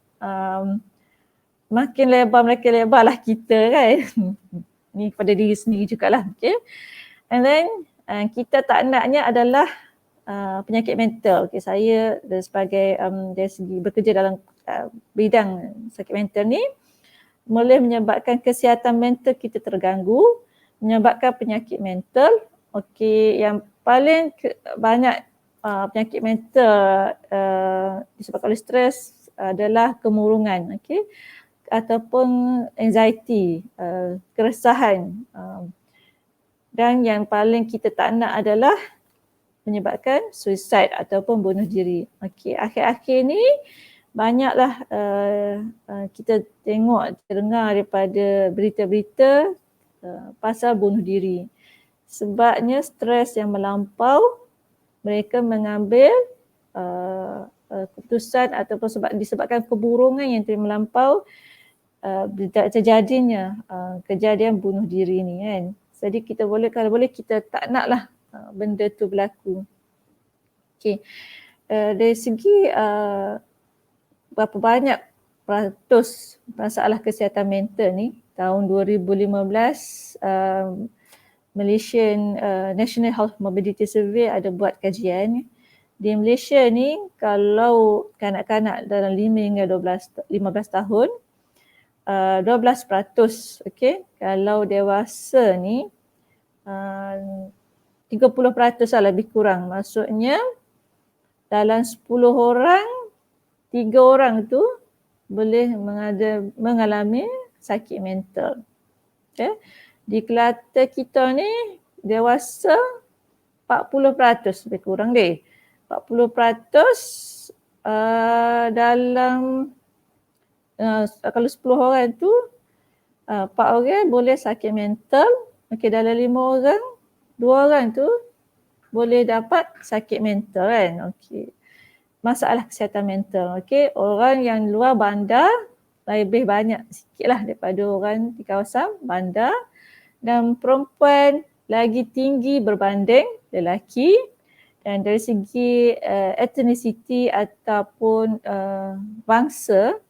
makin lebar lah kita kan. Ni pada diri sendiri jugalah. And then kita tak naknya adalah penyakit mental. Saya sebagai dari segi bekerja dalam bidang sakit mental ni boleh menyebabkan kesihatan mental kita terganggu, menyebabkan penyakit mental. Yang paling banyak penyakit mental disebabkan oleh stres adalah kemurungan, ataupun anxiety, keresahan. Dan yang paling kita tak nak adalah menyebabkan suicide ataupun bunuh diri. Akhir-akhir ni banyaklah kita dengar daripada berita-berita pasal bunuh diri. Sebabnya stres yang melampau, mereka mengambil keputusan ataupun disebabkan keburungan yang melampau terjadinya kejadian bunuh diri ni kan. Jadi kita boleh, kalau boleh kita tak naklah benda tu berlaku. Dari segi berapa banyak peratus masalah kesihatan mental ni, tahun 2015 Malaysian National Health Mobility Survey ada buat kajian. Di Malaysia ni kalau kanak-kanak dalam 5 hingga 15 tahun 12%, kalau dewasa ni 30% lah lebih kurang. Maksudnya dalam 10 orang, 3 orang tu boleh mengalami sakit mental. Di Kelantan kita ni dewasa 40% lebih kurang deh. 40% dalam kalau 10 orang tu 4 orang boleh sakit mental. Dalam 5 orang, 2 orang tu boleh dapat sakit mental kan. Masalah kesihatan mental. Orang yang luar bandar lebih banyak sikit lah daripada orang di kawasan bandar, dan perempuan lagi tinggi berbanding lelaki. Dan dari segi ethnicity ataupun bangsa,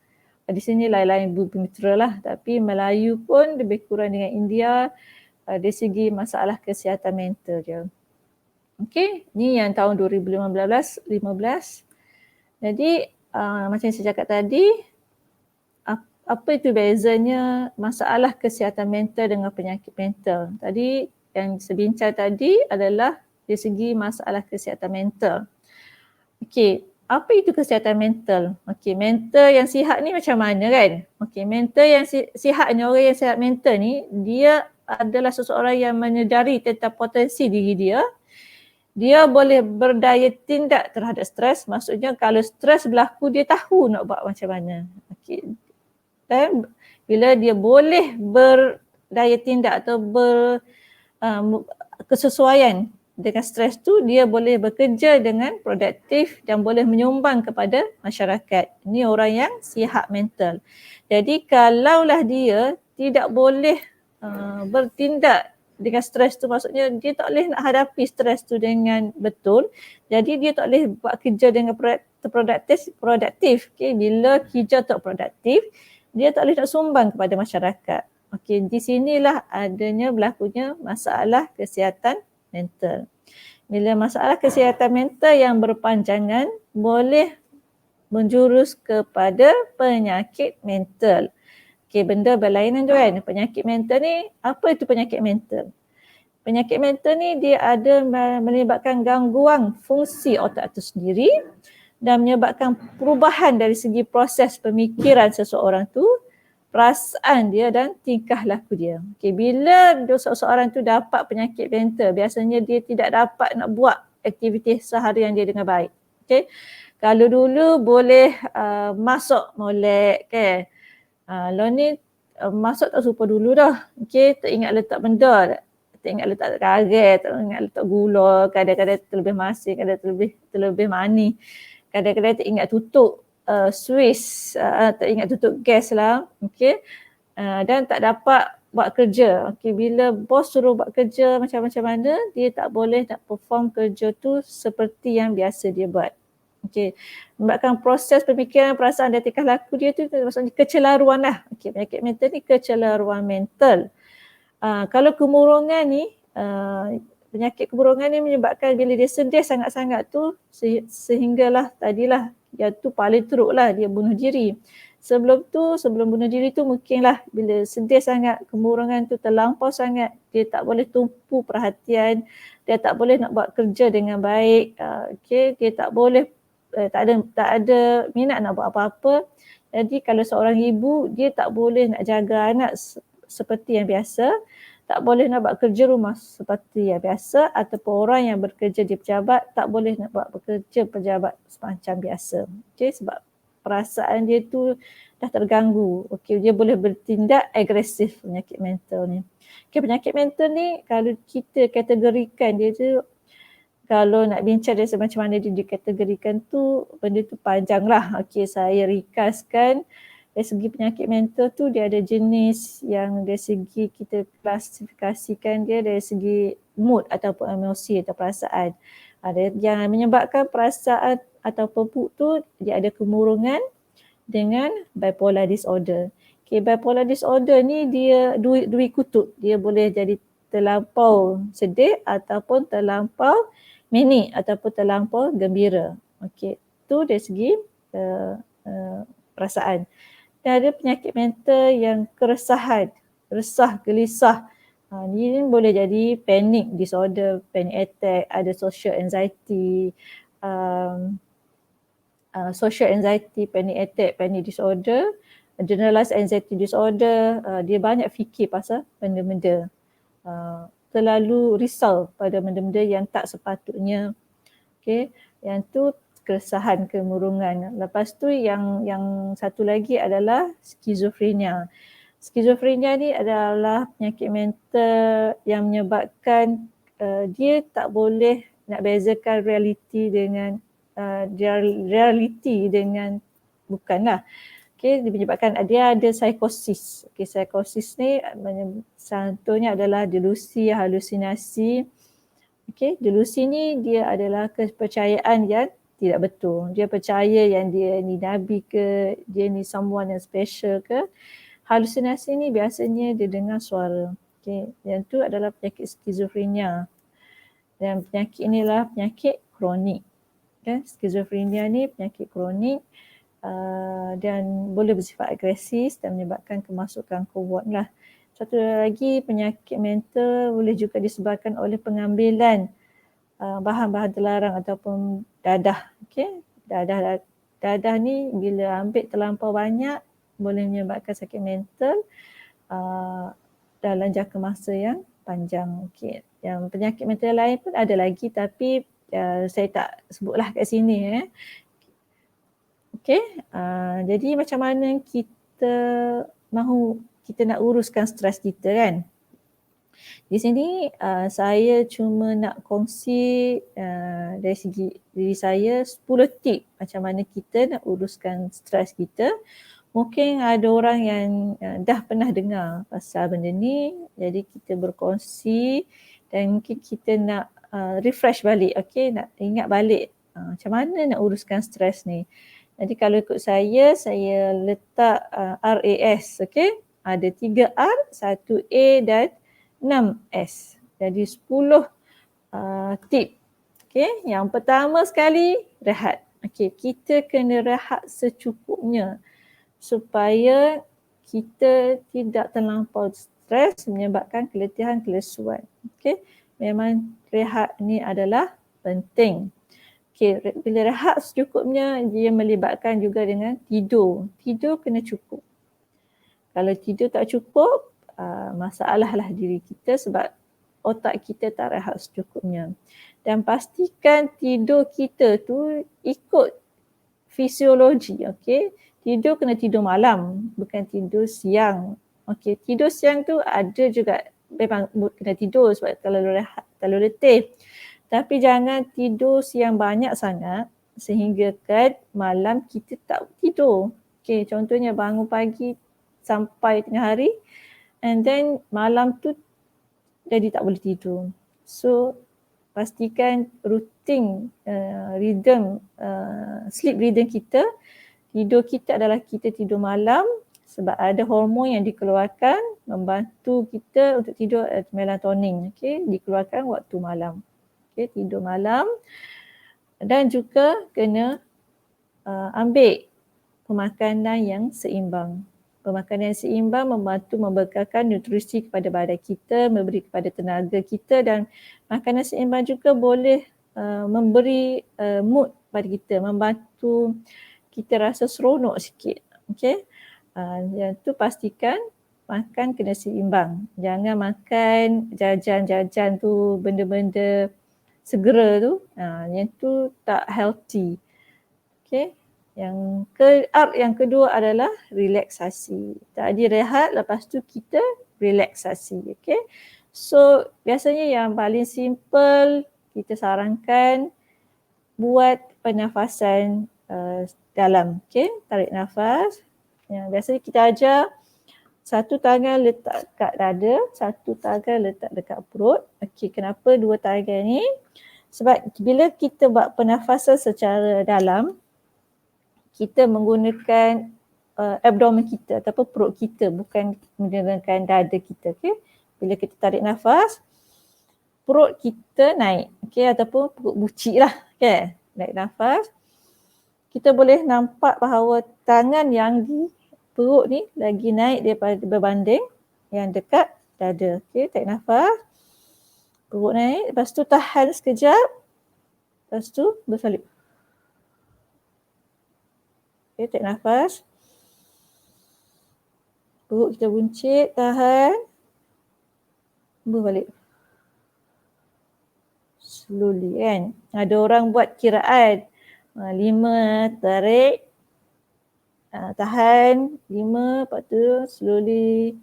di sini lain-lain bumi putera lah, tapi Melayu pun lebih kurang dengan India dari segi masalah kesihatan mental dia. Ni yang tahun 2015. Jadi macam yang saya cakap tadi, apa itu bezanya masalah kesihatan mental dengan penyakit mental? Tadi yang sebincang tadi adalah dari segi masalah kesihatan mental. Okey, apa itu kesihatan mental? Okey, mental yang sihat ni macam mana kan? Okey, mental yang sihat ni, orang yang sihat mental ni, dia adalah seseorang yang menyedari tentang potensi diri dia. Dia boleh berdaya tindak terhadap stres. Maksudnya kalau stres berlaku, dia tahu nak buat macam mana. Okey. Dan bila dia boleh berdaya tindak atau kesesuaian dengan stres tu, dia boleh bekerja dengan produktif dan boleh menyumbang kepada masyarakat. Ini orang yang sihat mental. Jadi kalaulah dia tidak boleh bertindak dengan stres tu, maksudnya dia tak boleh nak hadapi stres tu dengan betul. Jadi dia tak boleh buat kerja dengan produktif. Okay. Bila kerja tak produktif, dia tak boleh nak sumbang kepada masyarakat. Okey, di sinilah adanya berlakunya masalah kesihatan mental. Bila masalah kesihatan mental yang berpanjangan boleh menjurus kepada penyakit mental. Okey, benda berlainan tu kan. Penyakit mental ni, apa itu penyakit mental? Penyakit mental ni dia ada melibatkan gangguan fungsi otak itu sendiri dan menyebabkan perubahan dari segi proses pemikiran seseorang tu, perasaan dia dan tingkah laku dia. Okey, bila seseorang tu dapat penyakit mental, biasanya dia tidak dapat nak buat aktiviti seharian dia dengan baik. Okey. Kalau dulu boleh masuk molek ke. Lo ni masuk tak serupa dulu dah. Okey, tak ingat letak benda, tak ingat letak garam, tak ingat letak gula, kadang-kadang terlebih masin, kadang-kadang terlebih manis. Kadang-kadang tak ingat tutup Swiss, tak ingat tutup gas lah. Okey. Dan tak dapat buat kerja. Okey, bila bos suruh buat kerja macam-macam mana, dia tak boleh nak perform kerja tu seperti yang biasa dia buat. Okey. Menyebabkan proses pemikiran, perasaan dan tingkah laku dia tu maksudnya kecelaruan lah. Okey, penyakit mental ni kecelaruan mental. Kalau kemurungan ni, penyakit kemurungan ni menyebabkan bila dia sedih sangat-sangat tu sehinggalah tadilah yang tu paling teruk lah dia bunuh diri. Sebelum bunuh diri tu mungkinlah bila sedih sangat, kemurungan tu terlampau sangat, dia tak boleh tumpu perhatian, dia tak boleh nak buat kerja dengan baik. Okey, dia tak boleh tak ada minat nak buat apa-apa. Jadi kalau seorang ibu, dia tak boleh nak jaga anak seperti yang biasa, tak boleh nak buat kerja rumah seperti yang biasa, ataupun orang yang bekerja di pejabat tak boleh nak buat bekerja pejabat semacam biasa. Okey, sebab perasaan dia tu dah terganggu. Okey, dia boleh bertindak agresif penyakit mental ni. Okey, penyakit mental ni kalau kita kategorikan dia tu, kalau nak bincang dari macam mana dia dikategorikan tu, benda tu panjang lah. Okey, saya ringkaskan. Dari segi penyakit mental tu dia ada jenis yang dari segi kita klasifikasikan dia dari segi mood ataupun emosi atau perasaan. Ada yang menyebabkan perasaan ataupun mood tu dia ada kemurungan dengan bipolar disorder. Okay, bipolar disorder ni dia dua kutub. Dia boleh jadi terlampau sedih ataupun terlampau manic ataupun terlampau gembira. Okey, tu dari segi perasaan. Dan ada penyakit mental yang keresahan, resah, gelisah. Ni boleh jadi panic disorder, panic attack, ada social anxiety, panic attack, panic disorder, generalized anxiety disorder. Dia banyak fikir pasal benda-benda. Terlalu risau pada benda-benda yang tak sepatutnya. Okey, yang tu keresahan, kemurungan. Lepas tu yang satu lagi adalah skizofrenia. Skizofrenia ni adalah penyakit mental yang menyebabkan dia tak boleh nak bezakan realiti dengan bukanlah. Okey, menyebabkan dia ada psikosis. Okey, psikosis ni contohnya adalah delusi, halusinasi. Okey, delusi ni dia adalah kepercayaan yang tidak betul. Dia percaya yang dia ni nabi ke, dia ni someone yang special ke. Halusinasi ni biasanya dia dengar suara. Okey, yang tu adalah penyakit skizofrenia. Dan penyakit inilah penyakit kronik. Okay, skizofrenia ni penyakit kronik dan boleh bersifat agresif dan menyebabkan kemasukan ke ward lah. Satu lagi, penyakit mental boleh juga disebabkan oleh pengambilan bahan-bahan terlarang ataupun dadah. Okay? Dadah ni bila ambil terlampau banyak boleh menyebabkan sakit mental dalam jangka masa yang panjang. Okay. Yang penyakit mental lain pun ada lagi tapi saya tak sebutlah kat sini. Okay. Jadi macam mana kita nak uruskan stres kita kan? Di sini saya cuma nak kongsi dari segi diri saya 10 tip macam mana kita nak uruskan stres kita. Mungkin ada orang yang dah pernah dengar pasal benda ni, jadi kita berkongsi dan mungkin kita nak refresh balik, okay? Nak ingat balik macam mana nak uruskan stres ni. Jadi kalau ikut saya letak RAS, okay? Ada 3 R, 1 A dan 6 S. Jadi 10 tip. Okay. Yang pertama sekali, rehat. Okay. Kita kena rehat secukupnya supaya kita tidak terlampau stres menyebabkan keletihan, kelesuan. Okay. Memang rehat ni adalah penting. Okay. Bila rehat secukupnya, dia melibatkan juga dengan tidur. Tidur kena cukup. Kalau tidur tak cukup, masalah lah diri kita sebab otak kita tak rehat secukupnya. Dan pastikan tidur kita tu ikut fisiologi, okey. Tidur kena tidur malam, bukan tidur siang. Okey, tidur siang tu ada juga memang kena tidur sebab terlalu rehat, terlalu letih. Tapi jangan tidur siang banyak sangat sehingga kan malam kita tak tidur. Okey, contohnya bangun pagi sampai tengah hari and then malam tu jadi tak boleh tidur. So pastikan rutin rhythm, sleep rhythm kita, tidur kita adalah kita tidur malam sebab ada hormon yang dikeluarkan membantu kita untuk tidur, melatonin, okay, dikeluarkan waktu malam. Okay, tidur malam dan juga kena ambil pemakanan yang seimbang. Pemakanan yang seimbang membantu membekalkan nutrisi kepada badan kita, memberi kepada tenaga kita dan makanan seimbang juga boleh memberi mood pada kita, membantu kita rasa seronok sikit. Okay? Yang tu pastikan makan kena seimbang. Jangan makan jajan-jajan tu, benda-benda segera tu. Yang tu tak healthy. Okay? Yang kedua adalah relaksasi. Tadi rehat, lepas tu kita relaksasi. Okay? So biasanya yang paling simple kita sarankan buat pernafasan dalam. Okay? Tarik nafas. Yang biasanya kita ajar satu tangan letak kat dada, satu tangan letak dekat perut. Okay, kenapa dua tangan ni? Sebab bila kita buat pernafasan secara dalam, kita menggunakan abdomen kita ataupun perut kita, bukan menggunakan dada kita. Okay? Bila kita tarik nafas, perut kita naik, okay? Ataupun perut bucik lah. Okay? Naik nafas. Kita boleh nampak bahawa tangan yang di perut ni lagi naik daripada berbanding yang dekat dada. Okay? Tarik nafas. Perut naik. Lepas tu tahan sekejap. Lepas tu bersalib. Okay, tarik nafas. Perut kita buncit, tahan. Hembus balik. Slowly kan. Ada orang buat kiraan. 5 tarik. Tahan. 5, lepas tu slowly.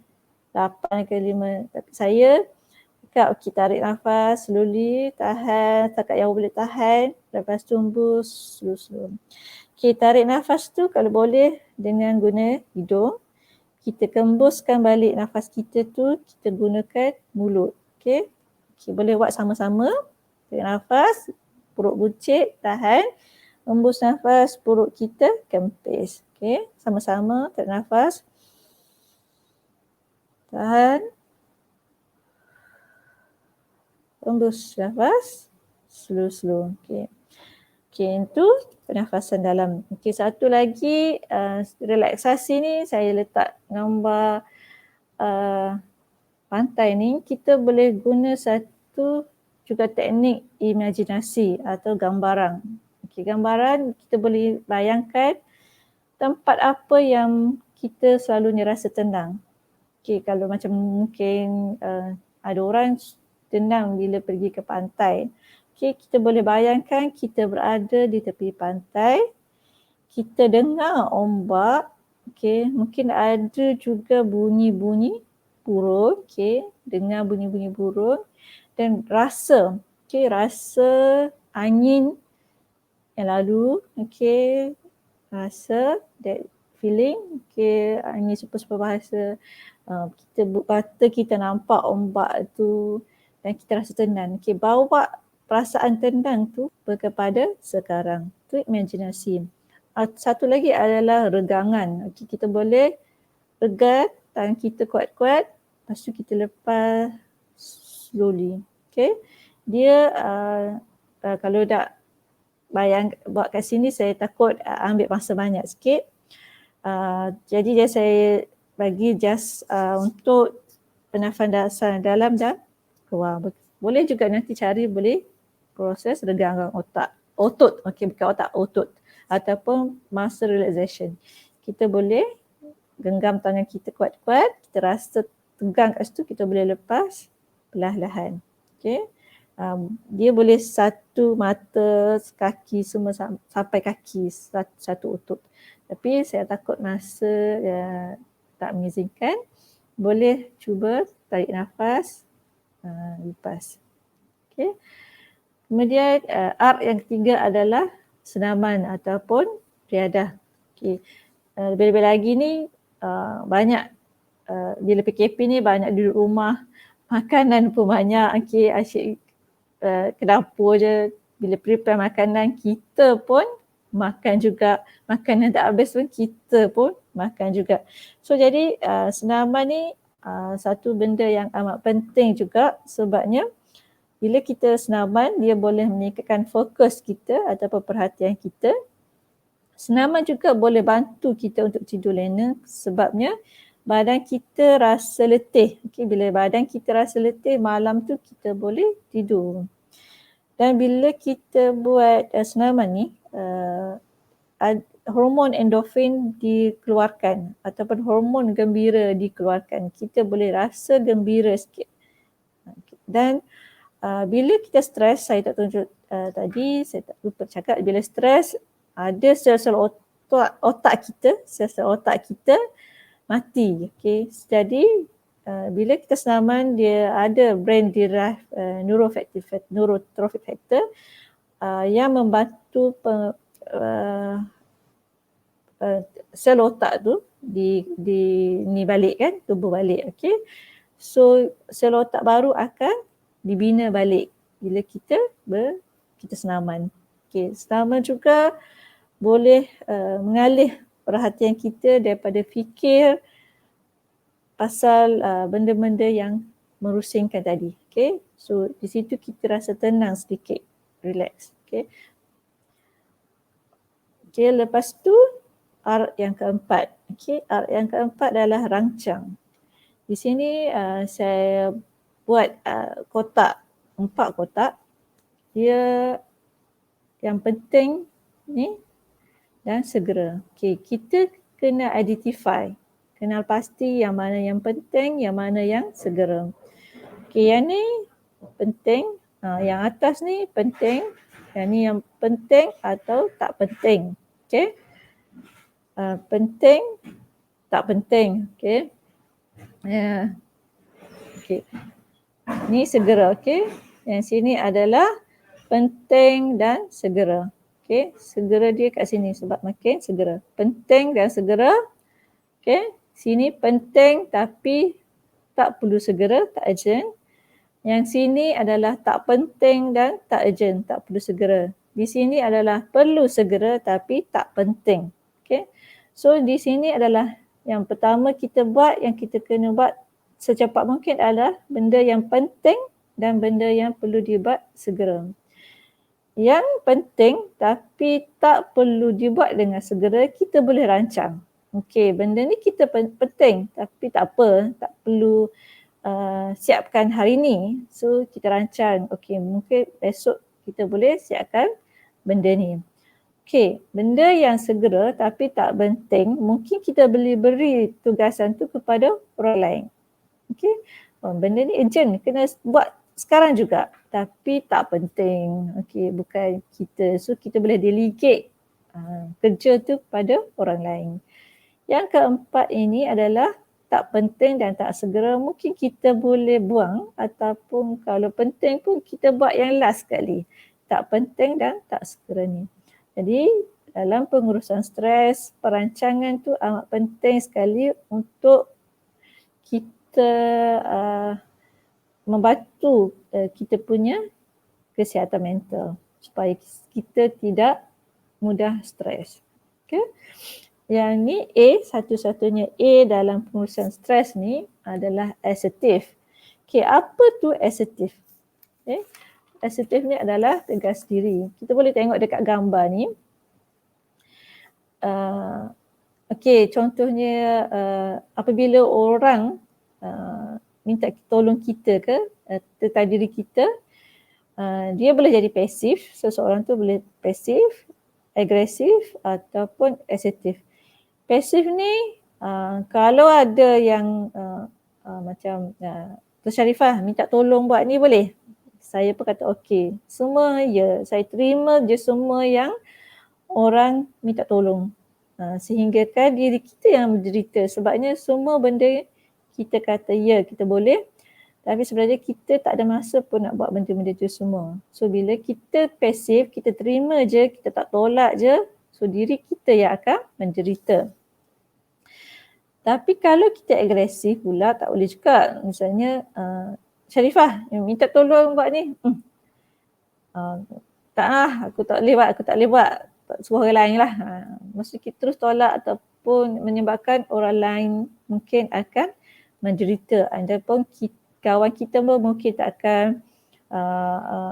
8 ke 5. Tapi saya cakap okay, tarik nafas slowly. Tahan. Setakat yang boleh tahan. Lepas tu hembus slow-slow. Okay, tarik nafas tu kalau boleh dengan guna hidung. Kita kembuskan balik nafas kita tu, kita gunakan mulut. Okay, boleh buat sama-sama. Tarik nafas, perut buncit, tahan. Hembus nafas, perut kita kempis. Okay, sama-sama tarik nafas. Tahan. Hembus nafas, slow-slow. Okay. Okey, itu pernafasan dalam. Okey, satu lagi relaksasi ni saya letak gambar pantai ni. Kita boleh guna satu juga teknik imajinasi atau gambaran. Okey, gambaran kita boleh bayangkan tempat apa yang kita selalunya rasa tenang. Okey, kalau macam mungkin ada orang tenang bila pergi ke pantai. Okey, kita boleh bayangkan kita berada di tepi pantai. Kita dengar ombak. Okey, mungkin ada juga bunyi-bunyi burung. Okey, dengar bunyi-bunyi burung dan rasa. Okey, rasa angin yang lalu. Okey, rasa that feeling. Okey, angin super-super bahasa. Kita mata kita nampak ombak tu dan kita rasa tenang. Okey, bawa perasaan tenang tu kepada sekarang. Tu imaginasi. Satu lagi adalah regangan. Okey, kita boleh regang tangan kita kuat-kuat, lepas tu kita lepas slowly. Okey. Dia kalau dah bayang buat kat sini saya takut ambil masa banyak sikit. Jadi dia saya bagi just untuk pernafasan dalam dan keluar. Boleh juga nanti cari boleh proses regangkan otot. Okey, bukan otak, otot. Ataupun masa relaxation. Kita boleh genggam tangan kita kuat-kuat, kita rasa tegang kat situ, kita boleh lepas perlahan-lahan. Okey. Dia boleh satu mata, kaki semua sampai kaki, satu otot. Tapi saya takut masa tak mengizinkan. Boleh cuba tarik nafas, lepas. Okey. Kemudian art yang ketiga adalah senaman ataupun riadah. Okey. Lebih-lebih lagi ni banyak bila PKP ni banyak duduk rumah, makanan pun banyak. Okey, asyik ke dapur je. Bila prepare makanan kita pun makan juga. Makanan tak habis pun kita pun makan juga. So jadi senaman ni satu benda yang amat penting juga sebabnya bila kita senaman, dia boleh meningkatkan fokus kita ataupun perhatian kita. Senaman juga boleh bantu kita untuk tidur lena sebabnya badan kita rasa letih. Okay, bila badan kita rasa letih, malam tu kita boleh tidur. Dan bila kita buat senaman ni, hormon endorfin dikeluarkan ataupun hormon gembira dikeluarkan. Kita boleh rasa gembira sikit. Dan bila kita stres, saya tak tunjuk tadi, saya tak lupa cakap, bila stres ada sel-sel otak kita, sel-sel otak kita mati. Okay. Jadi bila kita senaman, dia ada brain derived neurotrophic factor yang membantu sel otak tu ni balik kan, tumbuh balik. Okay. So sel otak baru akan dibina balik bila kita senaman. Okay. Senaman juga boleh mengalih perhatian kita daripada fikir pasal benda-benda yang merusingkan tadi. Okay. So di situ kita rasa tenang sedikit, relax. Okay. Okay, lepas tu art yang keempat. Okay, art yang keempat adalah rancang. Di sini saya buat kotak, 4 kotak. Dia yang penting ni dan segera. Okay, kita kena identify, kenal pasti yang mana yang penting, yang mana yang segera. Okay, yang ni penting, yang atas ni penting, yang ni yang penting atau tak penting. Okay, penting, tak penting. Okay, okay. Ni segera, okey. Yang sini adalah penting dan segera. Okey, segera dia kat sini sebab makin segera. Penting dan segera. Okey, sini penting tapi tak perlu segera, tak urgent. Yang sini adalah tak penting dan tak urgent, tak perlu segera. Di sini adalah perlu segera tapi tak penting. Okey. So di sini adalah yang pertama kita buat, yang kita kena buat secepat mungkin adalah benda yang penting dan benda yang perlu dibuat segera. yang penting tapi tak perlu dibuat dengan segera, kita boleh rancang. Okey, benda ni kita penting tapi tak apa, tak perlu siapkan hari ni. So kita rancang, okey mungkin besok kita boleh siapkan benda ni. Okey, benda yang segera tapi tak penting, mungkin kita boleh beri tugasan tu kepada orang lain. Okey, benda ni urgent, kena buat sekarang juga tapi tak penting. Okey, bukan kita. So kita boleh delegate kerja tu pada orang lain. Yang keempat ini adalah tak penting dan tak segera, mungkin kita boleh buang ataupun kalau penting pun kita buat yang last sekali. Tak penting dan tak segera ni. Jadi dalam pengurusan stres, perancangan tu amat penting sekali untuk kita membantu kita punya kesihatan mental supaya kita tidak mudah stres. Okay. Yang ni A, satu-satunya A dalam pengurusan stres ni adalah asertif. Okay, apa tu asertif? Okay. Asertif ni adalah tegas diri. Kita boleh tengok dekat gambar ni. Okay, contohnya apabila orang minta tolong kita ke tentang diri kita, dia boleh jadi pasif. Seseorang tu boleh pasif, agresif ataupun asertif. Pasif ni kalau ada yang macam Tuan Sharifah minta tolong buat ni boleh. Saya pun kata okey. Semua ya, saya terima je semua yang orang minta tolong. Sehingga kan diri kita yang menderita. Sebabnya semua benda kita kata ya, kita boleh. Tapi sebenarnya kita tak ada masa pun nak buat benda-benda tu semua. So bila kita pasif, kita terima je, kita tak tolak je. So diri kita yang akan menderita. Tapi kalau kita agresif pula tak boleh juga. Misalnya Sharifah minta tolong buat ni. Tak lah, aku tak boleh buat. Suruh orang lain lah. Maksud kita terus tolak ataupun menyebabkan orang lain mungkin akan menderita. Ataupun kawan kita pun mungkin tak akan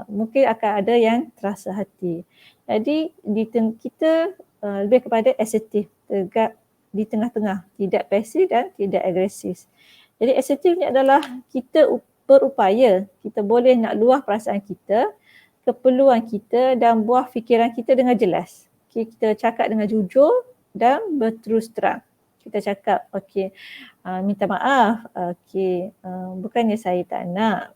mungkin akan ada yang terasa hati. Jadi kita lebih kepada asertif, tegak di tengah-tengah, tidak pasif dan tidak agresif. Jadi asertif ni adalah kita berupaya, kita boleh nak luah perasaan kita, keperluan kita dan buah fikiran kita dengan jelas. Okay, kita cakap dengan jujur dan berterus terang. Kita cakap, okey, minta maaf, okey, bukannya saya tak nak.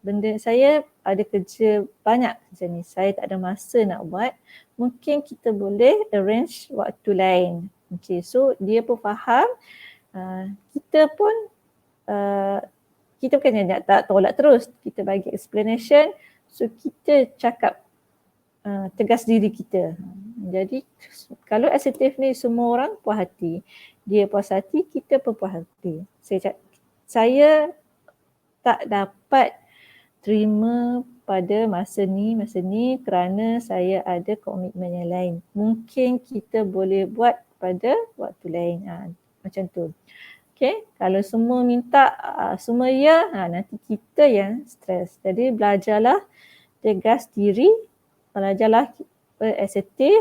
Benda saya ada kerja banyak macam ni, saya tak ada masa nak buat. Mungkin kita boleh arrange waktu lain. Okay, so dia pun faham, kita pun kita bukannya nak tak tolak terus, kita bagi explanation, so kita cakap tegas diri kita. Jadi kalau asertif ni semua orang puas hati, dia puas hati, kita pun puas hati. Saya tak dapat terima pada masa ni kerana saya ada komitmen yang lain. Mungkin kita boleh buat pada waktu lain. Macam tu. Okay, kalau semua minta, semua ya, nanti kita yang stres. Jadi belajarlah tegas diri, belajarlah asertif,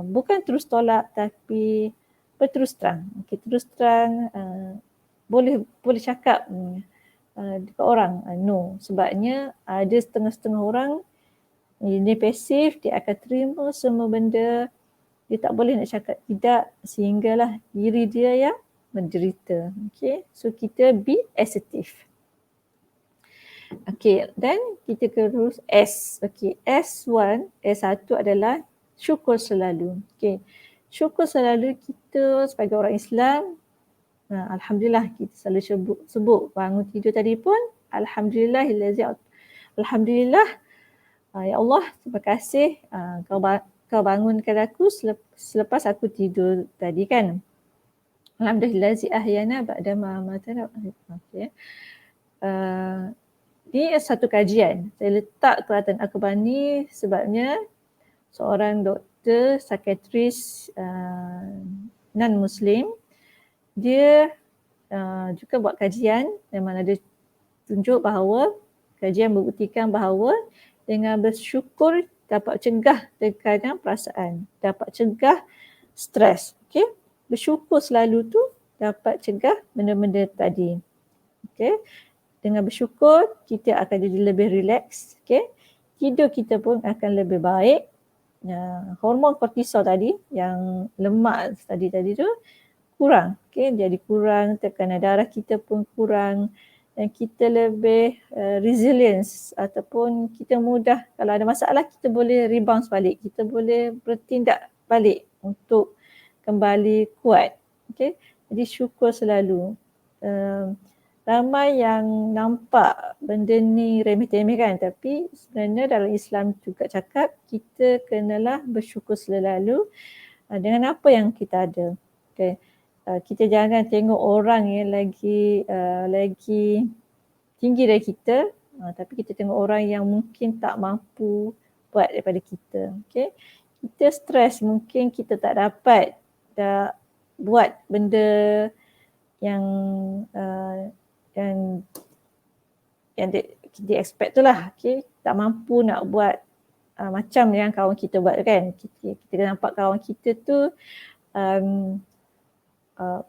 bukan terus tolak tapi berterus terang. Okay, terus terang, boleh cakap dekat orang no. Sebabnya ada setengah-setengah orang dia pasif, dia akan terima semua benda. Dia tak boleh nak cakap tidak sehinggalah diri dia yang menderita. Okay, so kita be assertive. Okay, dan kita terus S. Okay, S1 adalah syukur selalu. Okay, syukur selalu kita sebagai orang Islam. Alhamdulillah, kita selalu sebut bangun tidur tadi pun Alhamdulillah, ya Allah, terima kasih kau bangunkan aku selepas aku tidur tadi kan. Alhamdulillazi ahyana ba'da ma amatana. Okay. Ini satu kajian. Saya letak Kelatan Akbar ni sebabnya seorang doktor psikiatris non-Muslim, dia juga buat kajian yang mana dia tunjuk bahawa, kajian membuktikan bahawa dengan bersyukur dapat cegah tekanan perasaan, dapat cegah stres. Okey, bersyukur selalu tu dapat cegah benda-benda tadi. Okey, dengan bersyukur kita akan jadi lebih relax. Okey, tidur kita pun akan lebih baik. Hormon kortisol tadi yang lemak tadi tu kurang. Okey, jadi kurang, tekanan darah kita pun kurang dan kita lebih resilience ataupun kita mudah kalau ada masalah kita boleh rebound balik, kita boleh bertindak balik untuk kembali kuat. Okey, jadi syukur selalu. Ramai yang nampak benda ni remeh-temeh kan, tapi sebenarnya dalam Islam juga cakap kita kenalah bersyukur selalu dengan apa yang kita ada. Okay. Kita jangan tengok orang yang lagi tinggi dari kita, tapi kita tengok orang yang mungkin tak mampu buat daripada kita. Okay. Kita stres, mungkin kita tak dapat buat benda yang di expect tu lah. Okay. Tak mampu nak buat macam yang kawan kita buat kan. Kita nampak kawan kita tu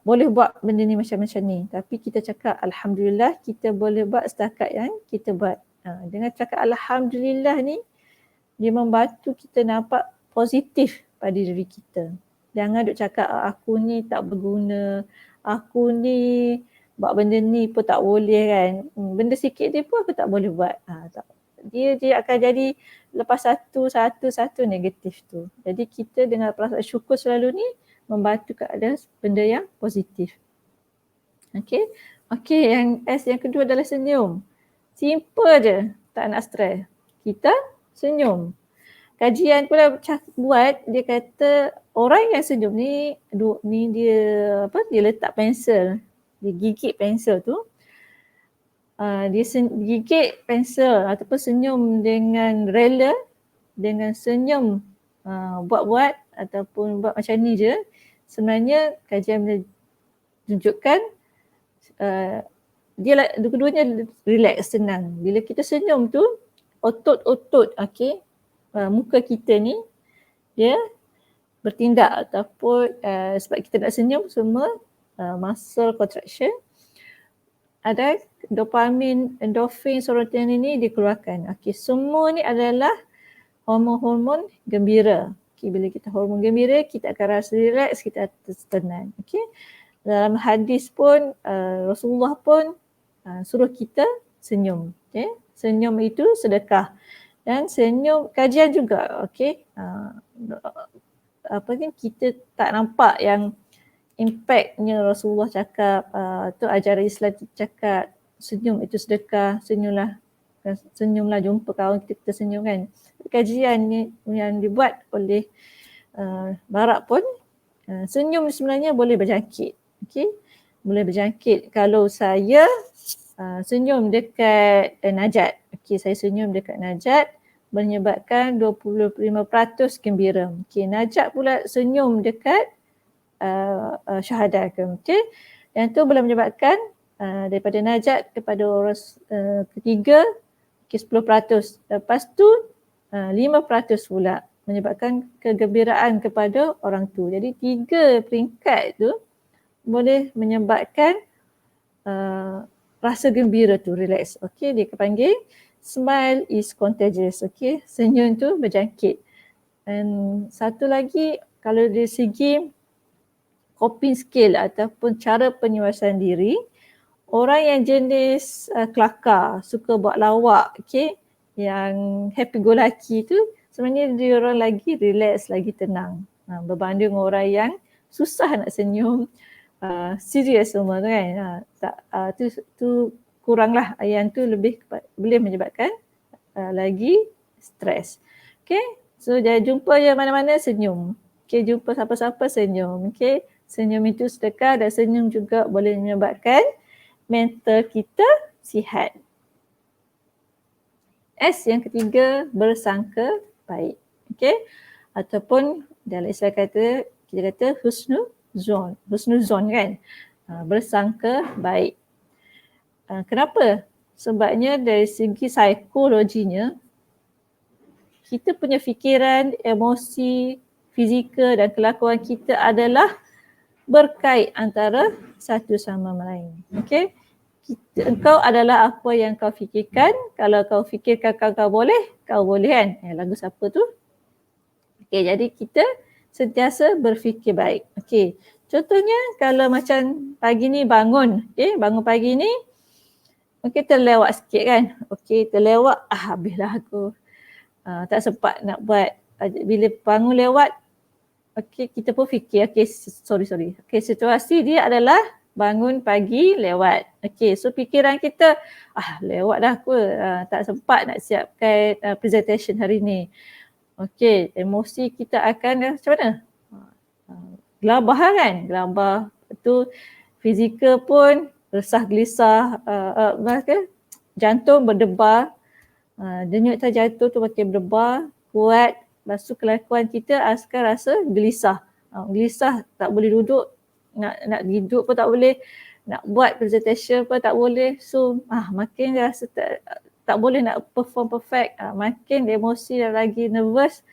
boleh buat benda ni macam-macam ni. Tapi kita cakap Alhamdulillah kita boleh buat setakat yang kita buat. Dengan cakap Alhamdulillah ni, dia membantu kita nampak positif pada diri kita. Jangan duk cakap aku ni tak berguna, aku ni buat benda ni pun tak boleh kan. Benda sikit dia pun aku tak boleh buat. Dia akan jadi lepas satu negatif tu. Jadi kita dengan perasaan syukur selalu ni membantu keadaan benda yang positif. Okey, yang yang kedua adalah senyum. Simple je, tak nak stres. Kita senyum. Kajian pula buat, dia kata orang yang senyum ni dia letak pensel, dia gigit pensel tu. Dia gigit pensel ataupun senyum dengan rela, dengan senyum buat-buat ataupun buat macam ni je. Sebenarnya kajian menunjukkan dia kedua-duanya relax, senang. Bila kita senyum tu, otot-otot muka kita ni dia bertindak ataupun sebab kita nak senyum semua muscle contraction, ada dopamin, endorfin, serotonin ni dikeluarkan. Semua ni adalah hormon-hormon gembira. Bila kita hormon gembira, kita akan rasa relax, kita tenang. Dalam hadis pun Rasulullah pun suruh kita senyum. Senyum itu sedekah. Dan senyum kajian juga. Kita tak nampak yang impactnya Rasulullah cakap, tu ajaran Islam cakap senyum itu sedekah, senyumlah jumpa kawan kita senyum kan. Kajian ni yang dibuat oleh Barat pun senyum sebenarnya boleh berjangkit. Boleh berjangkit. Kalau saya senyum dekat Najat, saya senyum dekat Najat menyebabkan 25% gembira. Najat pula senyum dekat syahadah yang tu boleh menyebabkan daripada Najat kepada orang ketiga 10%. Lepas tu 5% pula menyebabkan kegembiraan kepada orang tu. Jadi 3 peringkat tu boleh menyebabkan rasa gembira tu, relax. Dia panggil smile is contagious. Senyum tu berjangkit. Dan satu lagi, kalau dari segi coping skill ataupun cara penyelesaian diri, orang yang jenis kelakar, suka buat lawak, yang happy go lucky tu, sebenarnya dia orang lagi relax, lagi tenang. Berbanding orang yang susah nak senyum, serius semua tu kan. Tu kuranglah, yang tu lebih boleh menyebabkan lagi stres. So jangan jumpa je mana-mana senyum. Jumpa siapa-siapa senyum. Senyum itu sedekah dan senyum juga boleh menyebabkan mental kita sihat. S yang ketiga, bersangka baik. Ataupun dalam Islam kita kata husnuzon kan. Bersangka baik. Kenapa? Sebabnya dari segi psikologinya, kita punya fikiran, emosi, fizikal dan kelakuan kita adalah berkait antara satu sama lain. Okey. Engkau adalah apa yang kau fikirkan. Kalau kau fikirkan kau boleh kan. Lagu siapa tu? Okey, jadi kita sentiasa berfikir baik. Okey. Contohnya kalau macam pagi ni bangun, bangun pagi ni mungkin terlewat sikit kan. Okey, terlewat, habislah aku. Tak sempat nak buat. Bila bangun lewat, okey, kita pun fikir, sorry. Okey, situasi dia adalah bangun pagi lewat. Okey, so fikiran kita, lewat dah aku, tak sempat nak siapkan presentation hari ni. Okey, emosi kita akan macam mana? Gelabah kan? Gelabah. Tu fizikal pun resah gelisah, jantung berdebar. Denyut jantung tu makin berdebar, kuat. Lepas tu kelakuan kita akan rasa gelisah. Gelisah, tak boleh duduk, nak duduk pun tak boleh, nak buat presentation pun tak boleh. So makin rasa tak boleh nak perform perfect. Makin emosi dan lagi nervous,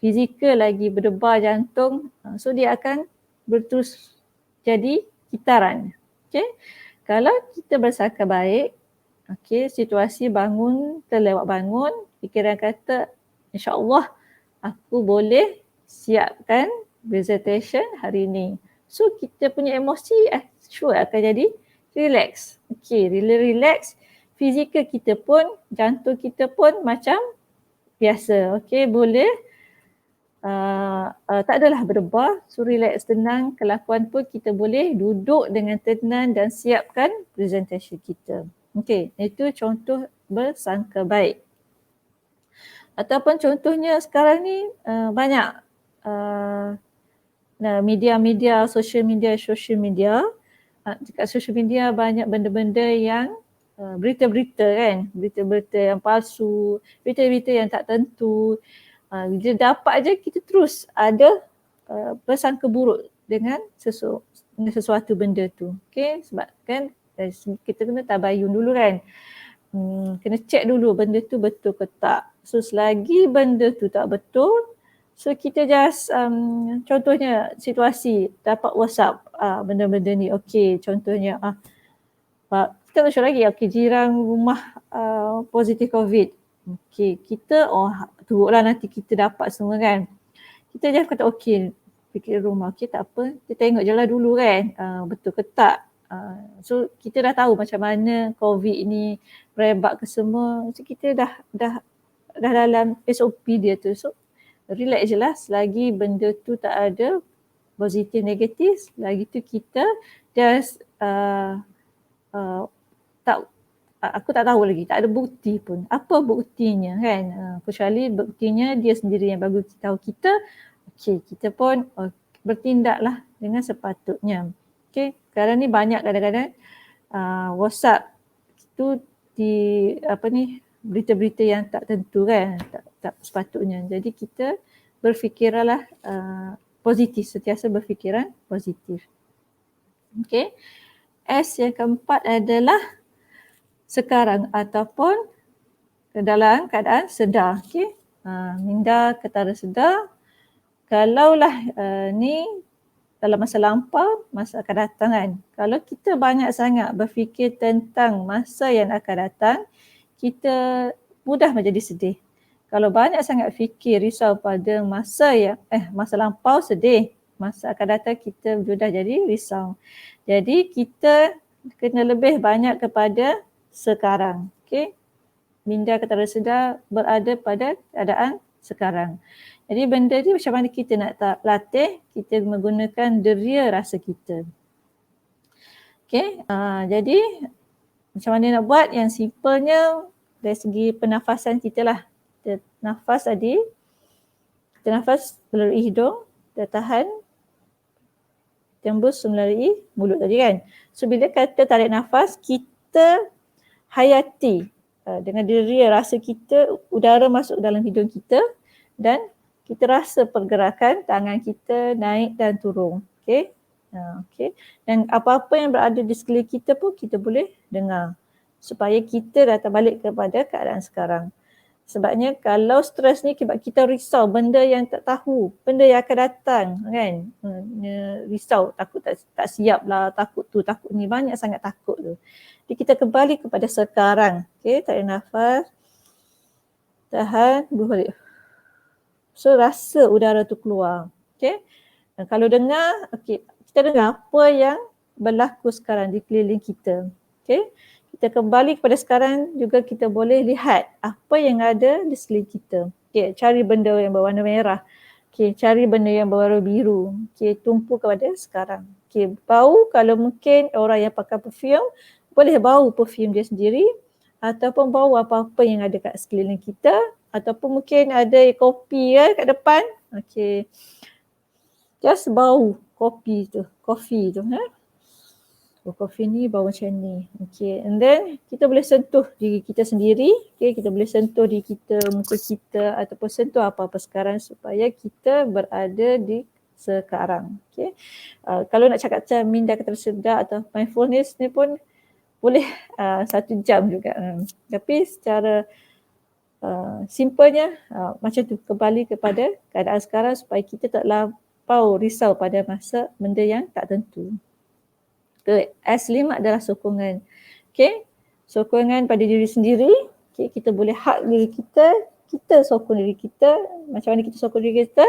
fizikal lagi berdebar jantung. So dia akan berterus jadi kitaran. Okay. Kalau kita bersangka baik, situasi bangun, terlewat bangun, fikiran kata insyaAllah aku boleh siapkan presentation hari ni. So kita punya emosi sure akan jadi relax. Really relax. Fizikal kita pun, jantung kita pun macam biasa. Boleh tak adalah berdebar. So relax, tenang. Kelakuan pun kita boleh duduk dengan tenang dan siapkan presentation kita. Itu contoh bersangka baik. Ataupun contohnya sekarang ni banyak media-media, social media. Dekat social media banyak benda-benda yang berita-berita kan, berita-berita yang palsu, berita-berita yang tak tentu. Dia dapat je kita terus ada bersangka buruk dengan sesuatu benda tu. Sebab kan kita kena tabayun dulu kan. Kena check dulu benda tu betul ke tak. So selagi benda tu tak betul, so kita just contohnya situasi dapat WhatsApp benda-benda ni. Contohnya kita tak sure lagi, jiran rumah positif COVID. Kita teruklah nanti kita dapat semua kan. Kita just kata fikir rumah, tak apa, kita tengok je lah dulu kan, betul ke tak. So kita dah tahu macam mana COVID ni merebak ke semua. So kita dah dalam SOP dia tu. So relax je lah selagi benda tu tak ada positif negatif. Lagi tu kita just aku tak tahu lagi, tak ada bukti pun. Apa buktinya kan? Kecuali buktinya dia sendiri yang bagi tahu kita. Kita pun bertindaklah dengan sepatutnya. Sekarang ni banyak kadang-kadang WhatsApp tu berita-berita yang tak tentu kan, tak sepatutnya. Jadi kita berfikirlah positif, sentiasa berfikiran positif. S yang keempat adalah sekarang ataupun dalam keadaan sedar. Minda ketara sedar. Kalaulah ni dalam masa lampau, masa akan datang kan. Kalau kita banyak sangat berfikir tentang masa yang akan datang, kita mudah menjadi sedih. Kalau banyak sangat fikir risau pada masa lampau, sedih. Masa akan datang kita mudah jadi risau. Jadi kita kena lebih banyak kepada sekarang. Minda ketara sedar berada pada keadaan sekarang. Jadi benda ni macam mana kita nak latih, kita menggunakan deria rasa kita. Jadi macam mana nak buat, yang simpelnya dari segi pernafasan kita lah. Kita nafas tadi, kita nafas melalui hidung, kita tahan, tembus melalui mulut tadi kan. So bila kita tarik nafas, kita hayati dengan deria rasa kita, udara masuk dalam hidung kita dan kita rasa pergerakan tangan kita naik dan turun. Dan apa-apa yang berada di sekeliling kita pun kita boleh dengar supaya kita datang balik kepada keadaan sekarang. Sebabnya kalau stres ni sebab kita risau benda yang tak tahu, benda yang akan datang kan. Risau, takut tak siap lah, takut tu, takut ni, banyak sangat takut tu. Jadi kita kembali kepada sekarang. Okay, tarik nafas. Tahan, buh balik. So rasa udara tu keluar. Okay. Dan kalau dengar, okay, kita dengar apa yang berlaku sekarang di keliling kita. Okay. Kita kembali kepada sekarang juga kita boleh lihat apa yang ada di sekeliling kita. Okay, cari benda yang berwarna merah. Okay, cari benda yang berwarna biru. Okay, tumpu kepada sekarang. Okay, bau kalau mungkin orang yang pakai perfume, boleh bau perfume dia sendiri ataupun bau apa-apa yang ada kat sekeliling kita ataupun mungkin ada kopi kat depan. Okay, just bau kopi tu. Oh, kopi ni bau macam ni. Okay, and then kita boleh sentuh diri kita sendiri. Okay, kita boleh sentuh diri kita, muka kita ataupun sentuh apa-apa sekarang supaya kita berada di sekarang. Okay. Kalau nak cakap macam minda kata sedar atau mindfulness ni pun boleh 1 jam juga. Tapi secara simpelnya macam tu, kembali kepada keadaan sekarang supaya kita tak lampau risau pada masa benda yang tak tentu. S5 adalah sokongan. Okay, sokongan pada diri sendiri. Okay, kita boleh hug diri kita, kita sokong diri kita. Macam mana kita sokong diri kita?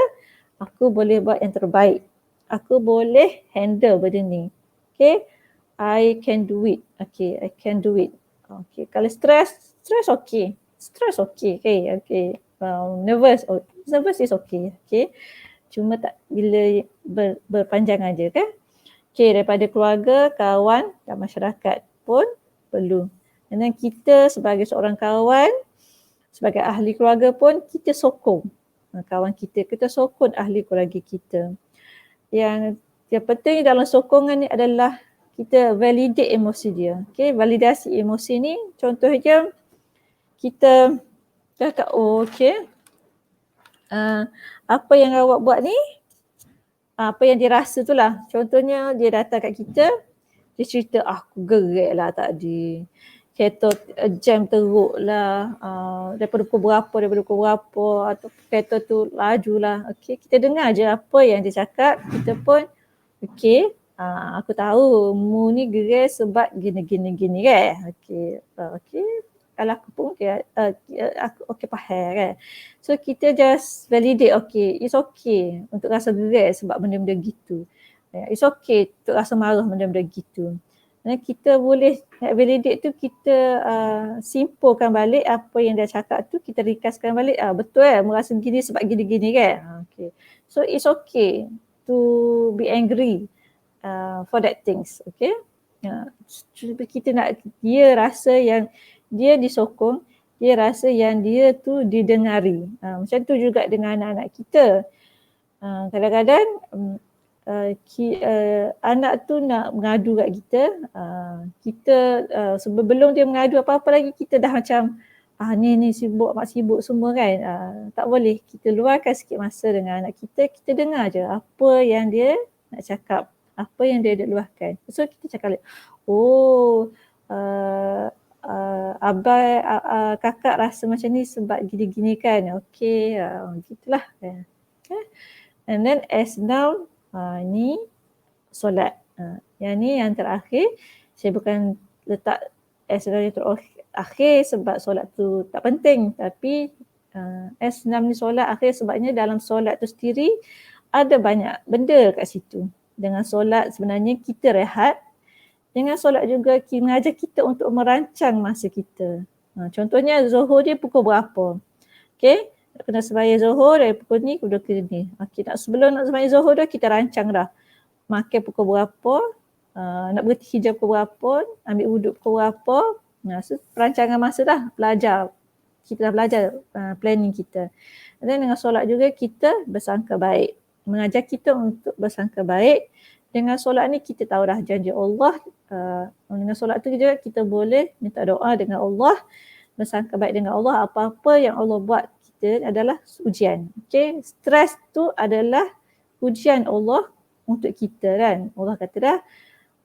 Aku boleh buat yang terbaik. Aku boleh handle benda ni. Okay, I can do it. Okay, I can do it. Okay, kalau stress okay. Stress okay. Okay. Nervous is okay. Okay, cuma tak bila berpanjangan je kan. Okay, daripada keluarga, kawan dan masyarakat pun perlu. Dan kita sebagai seorang kawan, sebagai ahli keluarga pun kita sokong kawan kita sokong ahli keluarga kita. Yang penting dalam sokongan ni adalah kita validate emosi dia. Okay, validasi emosi ni contohnya kita kata, oh okay, apa yang awak buat ni, apa yang dia rasa tu lah. Contohnya dia datang kat kita, dia cerita, aku gerak lah tadi. Kereta jam teruk lah, daripada pukul berapa atau kereta tu laju lah. Okay, kita dengar je apa yang dia cakap, kita pun okay, aku tahu mu ni gerak sebab gini kan. Okay. Kalau aku pun aku faham kan. So kita just validate, okay, it's okay untuk rasa gerak sebab benda-benda gitu. It's okay untuk rasa marah benda-benda gitu. Dan kita boleh validate tu, kita simpulkan balik apa yang dia cakap tu, kita rikaskan balik, betul merasa gini sebab gini-gini kan. Okay. So it's okay to be angry for that things. Okay. Kita nak dia rasa yang dia disokong, dia rasa yang dia tu didengari. Macam tu juga dengan anak-anak kita. Kadang-kadang anak tu nak mengadu kat kita, sebelum dia mengadu apa-apa lagi, kita dah macam ni sibuk, mak sibuk semua kan. Tak boleh, kita luarkan sikit masa dengan anak kita, kita dengar je apa yang dia nak cakap, apa yang dia nak luahkan. So kita cakap, abang, kakak rasa macam ni sebab gini-gini kan. Okay, gitulah. Okay. And then as now, ni solat. Yang ni yang terakhir, saya bukan letak as now yang terakhir sebab solat tu tak penting. Tapi S6 ni solat akhir sebabnya dalam solat tu sendiri ada banyak benda kat situ. Dengan solat sebenarnya kita rehat. Dengan solat juga mengajar kita untuk merancang masa kita. Contohnya Zuhur dia pukul berapa. Okay, nak kena sembahyang Zuhur dari pukul ni ke ni. Okay, sebelum nak sembahyang Zuhur dah kita rancang dah. Makan pukul berapa, nak berhenti hijab pukul berapa, ambil wuduk pukul berapa. So perancangan masa dah belajar. Kita dah belajar planning kita. Dan dengan solat juga kita bersangka baik. Mengajar kita untuk bersangka baik. Dengan solat ni kita tahu dah janji Allah. Dengan solat tu juga kita boleh minta doa dengan Allah. Bersangka baik dengan Allah. Apa-apa yang Allah buat kita adalah ujian. Okay, stres tu adalah ujian Allah untuk kita kan. Allah kata dah,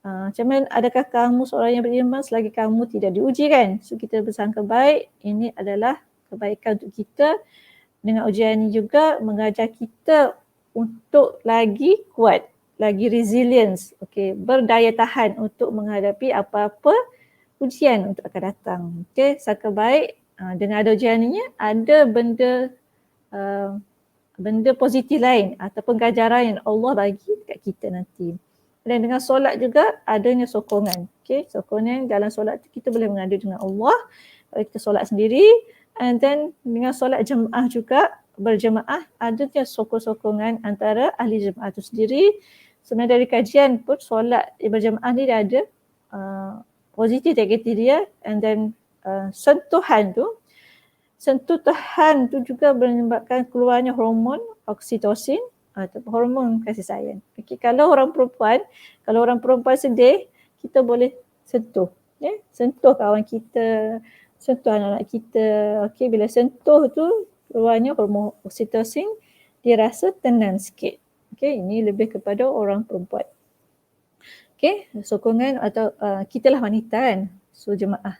macam mana adakah kamu seorang yang beriman selagi kamu tidak diuji kan. So kita bersangka baik, ini adalah kebaikan untuk kita. Dengan ujian ini juga mengajar kita untuk lagi kuat, lagi resilience, berdaya tahan untuk menghadapi apa-apa ujian untuk akan datang. Sangka baik dengan ada ujian ini ada benda positif lain ataupun ganjaran yang Allah bagi dekat kita nanti. Dan dengan solat juga adanya sokongan. Sokongan dalam solat tu kita boleh mengadu dengan Allah. Kita solat sendiri, and then dengan solat jemaah juga berjemaah adanya sokong-sokongan antara ahli jemaah tu sendiri. Sebenarnya dari kajian pun solat berjemaah ni dia ada positif negatif dia, and then sentuhan tu juga menyebabkan keluarnya hormon oksitosin atau hormon kasih sayang. Kalau orang perempuan sedih, kita boleh sentuh, sentuh kawan kita, sentuh anak-anak kita. Bila sentuh tu keluarnya hormon oksitosin, dia rasa tenang sikit. Ini lebih kepada orang perempuan. Sokongan atau kita lah wanita kan, so jemaah.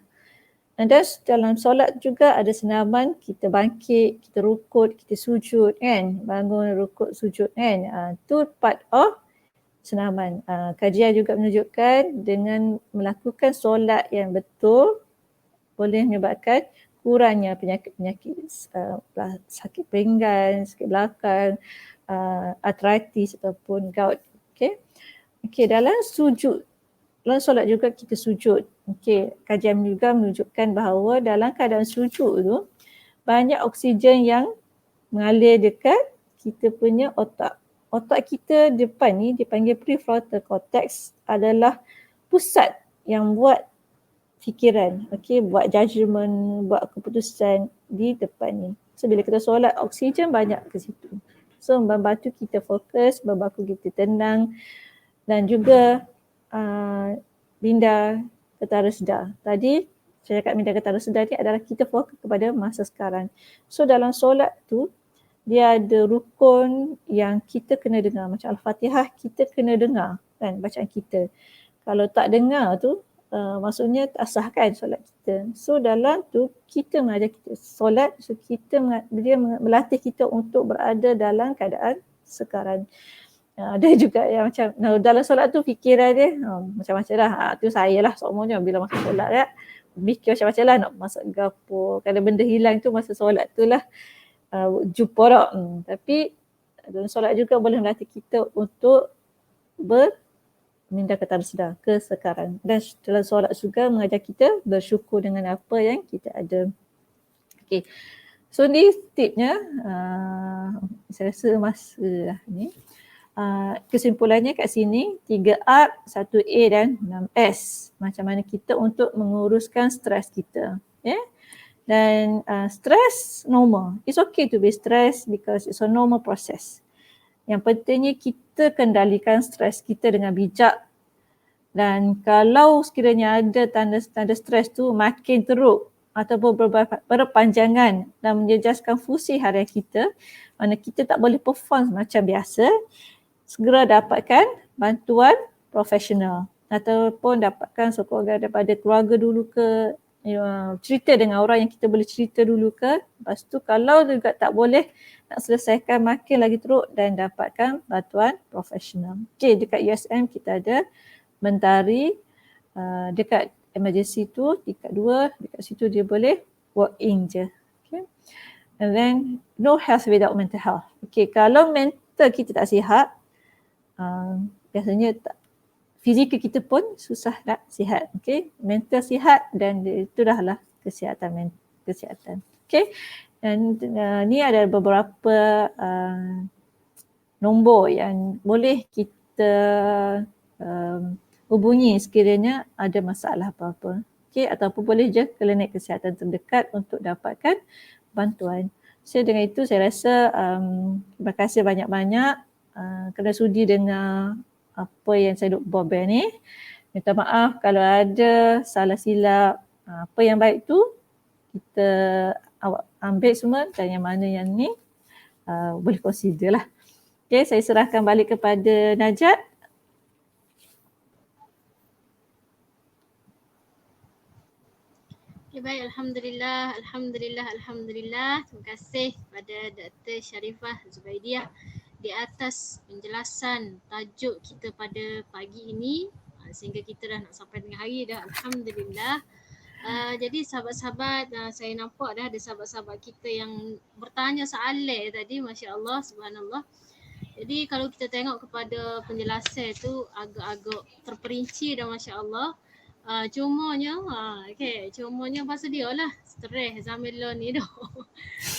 Dan dalam solat juga ada senaman, kita bangkit, kita rukut, kita sujud kan, bangun rukut sujud kan. Itu part of senaman. Kajian juga menunjukkan dengan melakukan solat yang betul boleh menyebabkan kurangnya penyakit-penyakit sakit pinggang, sakit belakang, artritis ataupun gout. Dalam sujud, dalam solat juga kita sujud. Kajian juga menunjukkan bahawa dalam keadaan sujud tu banyak oksigen yang mengalir dekat kita punya otak. Otak kita depan ni dipanggil prefrontal cortex, adalah pusat yang buat fikiran, buat judgement, buat keputusan di depan ni. So bila kita solat, oksigen banyak ke situ. So membantu kita fokus, membantu kita tenang, dan juga minda ketara sedar. Tadi saya cakap minda ketara sedar ni adalah kita fokus kepada masa sekarang. So dalam solat tu dia ada rukun yang kita kena dengar. Macam Al-Fatihah kita kena dengar kan bacaan kita. Kalau tak dengar tu maksudnya tak sah kan solat kita. So dalam tu kita mengajar kita solat, so dia melatih kita untuk berada dalam keadaan sekarang. Ada juga yang macam dalam solat tu fikiran dia macam-macam lah. Tu saya lah semuanya bila masa solat ya. Mikir macam-macam lah nak masuk gapo. Kalau benda hilang tu masa solat tu lah jumpa tak. Tapi dalam solat juga boleh melatih kita untuk minda ketara sedar ke sekarang. Dan dalam solat juga mengajar kita bersyukur dengan apa yang kita ada. So ni tipnya, saya rasa masa lah ni. Kesimpulannya kat sini 3R, 1A dan 6S. Macam mana kita untuk menguruskan stres kita. Dan stres normal. It's okay to be stressed because it's a normal process. Yang pentingnya kita kendalikan stres kita dengan bijak. Dan kalau sekiranya ada tanda-tanda stres tu makin teruk ataupun berpanjangan dan menjejaskan fungsi harian kita, mana kita tak boleh perform macam biasa, segera dapatkan bantuan profesional ataupun dapatkan sokongan daripada keluarga dulu ke, cerita dengan orang yang kita boleh cerita dulu ke. Lepas tu kalau juga tak boleh nak selesaikan makin lagi teruk, dan dapatkan bantuan profesional. Dekat USM kita ada mentari dekat emergency tu tingkat 2, dekat situ dia boleh walk in je. And then no health without mental health. Kalau mental kita tak sihat, biasanya fizikal kita pun susah nak sihat. Mental sihat dan itu dah lah kesihatan. Dan ni ada beberapa nombor yang boleh kita hubungi sekiranya ada masalah apa-apa. Ataupun boleh je ke klinik kesihatan terdekat untuk dapatkan bantuan. So dengan itu saya rasa terima kasih banyak-banyak kerana sudi dengar apa yang saya duk berbual ni. Minta maaf kalau ada salah silap. Apa yang baik tu kita awak ambil semua, dan yang mana yang ni boleh consider lah. Saya serahkan balik kepada Najat. Okay, baik, Alhamdulillah. Terima kasih kepada Dr. Sharifah Zubaidiah di atas penjelasan tajuk kita pada pagi ini, sehingga kita dah nak sampai tengah hari dah, Alhamdulillah. Jadi sahabat-sahabat, saya nampak dah ada sahabat-sahabat kita yang bertanya soalan tadi, Masya Allah, Subhanallah. Jadi kalau kita tengok kepada penjelasan tu agak-agak terperinci dah, Masya Allah. Cumanya pasal dia lah stres zaman ni dah.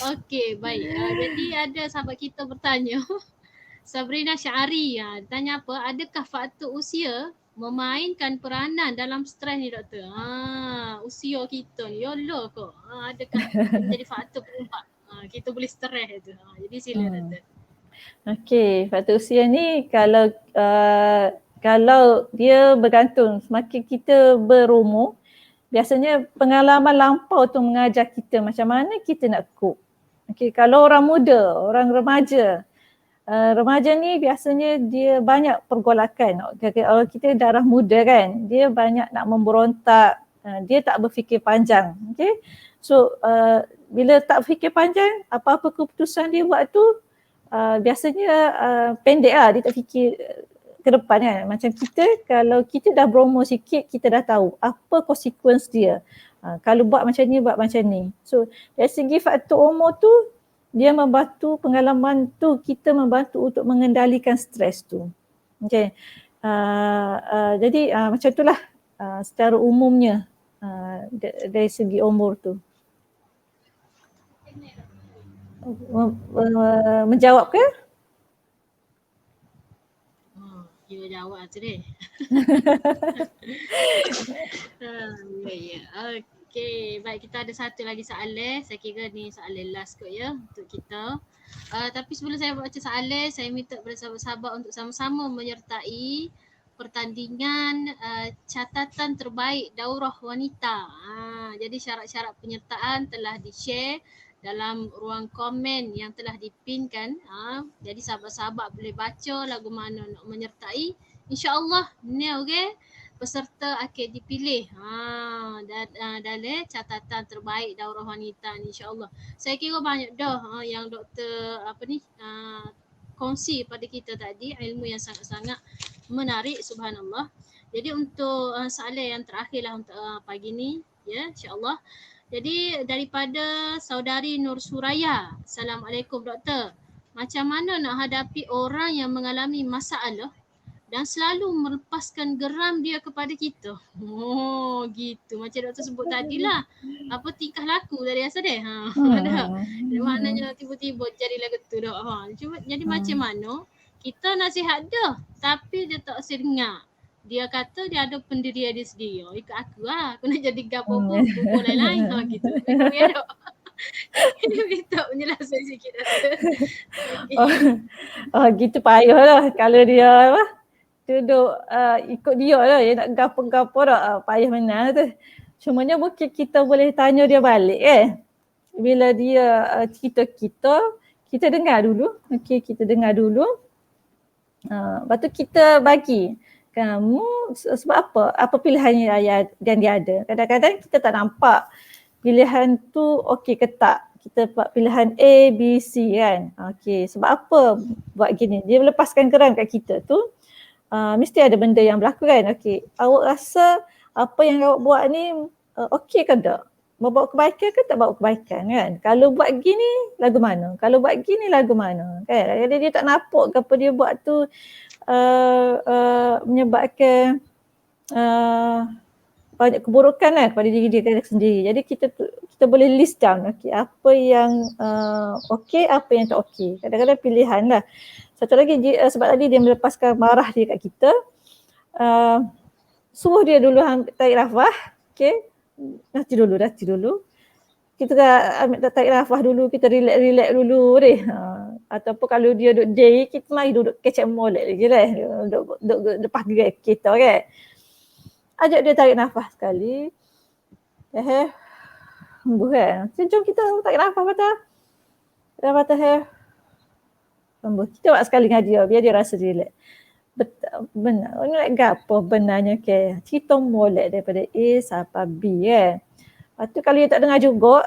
Okey, baik. Jadi ada sahabat kita bertanya, Sabrina Syari, tanya apa? Adakah faktor usia memainkan peranan dalam stres ni, doktor? Usia kita ni, YOLO kok. Adakah menjadi faktor penyebab kita boleh stres tu? Jadi sila doktor. Okey, faktor usia ni kalau dia bergantung semakin kita berumur, biasanya pengalaman lampau tu mengajar kita macam mana kita nak cope. Okey, kalau orang muda, orang remaja, remaja ni biasanya dia banyak pergolakan. Kalau kita darah muda kan, dia banyak nak memberontak, dia tak berfikir panjang. Okey, so bila tak berfikir panjang, apa-apa keputusan dia buat tu biasanya pendek lah, dia tak fikir ke depan kan. Macam kita, kalau kita dah berumur sikit, kita dah tahu apa konsekuens dia. Kalau buat macam ni, buat macam ni. So dari segi faktor umur tu, dia membantu pengalaman tu, kita membantu untuk mengendalikan stres tu. Okay. Jadi macam itulah secara umumnya dari segi umur tu. Menjawab ke? You jawab tu deh. Ya. Okey, baik, kita ada satu lagi soalan. Saya kira ni soalan last kot ya untuk kita. Tapi sebelum saya baca soalan, saya minta kepada sahabat-sahabat untuk sama-sama menyertai pertandingan catatan terbaik daurah wanita. Jadi syarat-syarat penyertaan telah di-share dalam ruang komen yang telah dipinkan. Jadi sahabat-sahabat boleh baca lagu mana nak menyertai. InsyaAllah ni okey, peserta akan dipilih dalam catatan terbaik daurah wanita ni, insyaAllah. Saya kira banyak dah yang doktor kongsi pada kita tadi, ilmu yang sangat-sangat menarik, subhanallah. Jadi untuk soalan yang terakhir lah untuk pagi ni, ya, insyaAllah. Jadi daripada saudari Nur Suraya, Assalamualaikum doktor. Macam mana nak hadapi orang yang mengalami masalah dan selalu melepaskan geram dia kepada kita? Oh gitu, macam doktor sebut tadilah. Apa tingkah laku tadi asal deh. Maknanya tiba-tiba jadi lagu tu dah. Cuma jadi macam mana kita nasihat dah tapi dia tak dengar. Dia kata dia ada pendirian dia sendiri. Ikut aku lah. Aku nak jadi gapo pun lain-lain gitu. Ini minta penjelasan sikit. Gitu payah lah kalau dia duduk ikut dia lah. Dia nak gapo-gapo dah. Payah mana tu. Cumanya mungkin kita boleh tanya dia balik Bila dia cerita kita dengar dulu. Okey, kita dengar dulu. Lepas tu kita bagi. Kamu sebab apa? Apa pilihan yang dia ada? Kadang-kadang kita tak nampak pilihan tu okey ke tak. Kita buat pilihan A, B, C kan. Okey, sebab apa buat gini? Dia melepaskan geram kat kita tu. Mesti ada benda yang berlaku kan. Okey, awak rasa apa yang awak buat ni okey ke tak? Membawa kebaikan ke tak bawa kebaikan kan? Kalau buat gini lagu mana? Kalau buat gini lagu mana? Kan? Jadi dia tak nampak apa dia buat tu menyebabkan banyak keburukan kepada diri dia sendiri. Jadi kita boleh list down apa yang okey, apa yang tak okey. Kadang-kadang pilihan lah. Satu lagi sebab tadi dia melepaskan marah dia kat kita, suruh dia dulu tarik nafas. Okey, nanti dulu. Kita ambil tarik nafas dulu, kita relax dulu deh. Ataupun kalau dia duduk day, kita mari duduk kecek molek lagi lah. Duduk lepas gerai kita kan. Ajak dia tarik nafas sekali. Hembus kan. Jom kita tarik nafas patah. Hembus. Kita buat sekali dengan dia, biar dia rasa relax. Benar. Ini like gapo benarnya ke. Cerita molek daripada A sampai B kan. Lepas tu kalau dia tak dengar juga,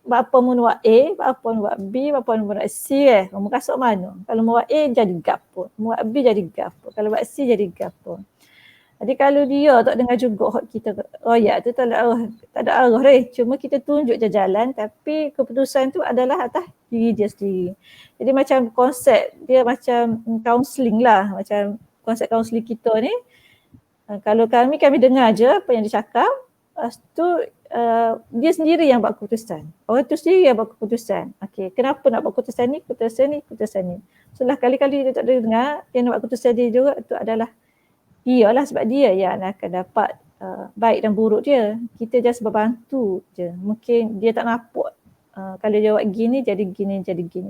apa mun buat A, apa mun buat B, apa mun buat C Kamu kasut mana? Kalau buat A jadi gapo, buat B jadi gapo, kalau buat C jadi gapo. Jadi kalau dia tak dengar juga hak kita royak tu tak ada arah deh. Cuma kita tunjuk je jalan tapi keputusan tu adalah atas diri dia sendiri. Jadi macam konsep dia macam counselling lah, macam konsep counselling kita ni. Kalau kami dengar je apa yang dia cakap, lepas tu dia sendiri yang buat keputusan. Orang tu sendiri yang buat keputusan. Okey, kenapa nak buat keputusan ni, keputusan ni. So lah kali-kali dia tak dengar, dia nak buat keputusan dia juga, itu adalah dia lah sebab dia yang akan dapat baik dan buruk dia. Kita just berbantu je. Mungkin dia tak nampak kalau dia buat gini, jadi gini.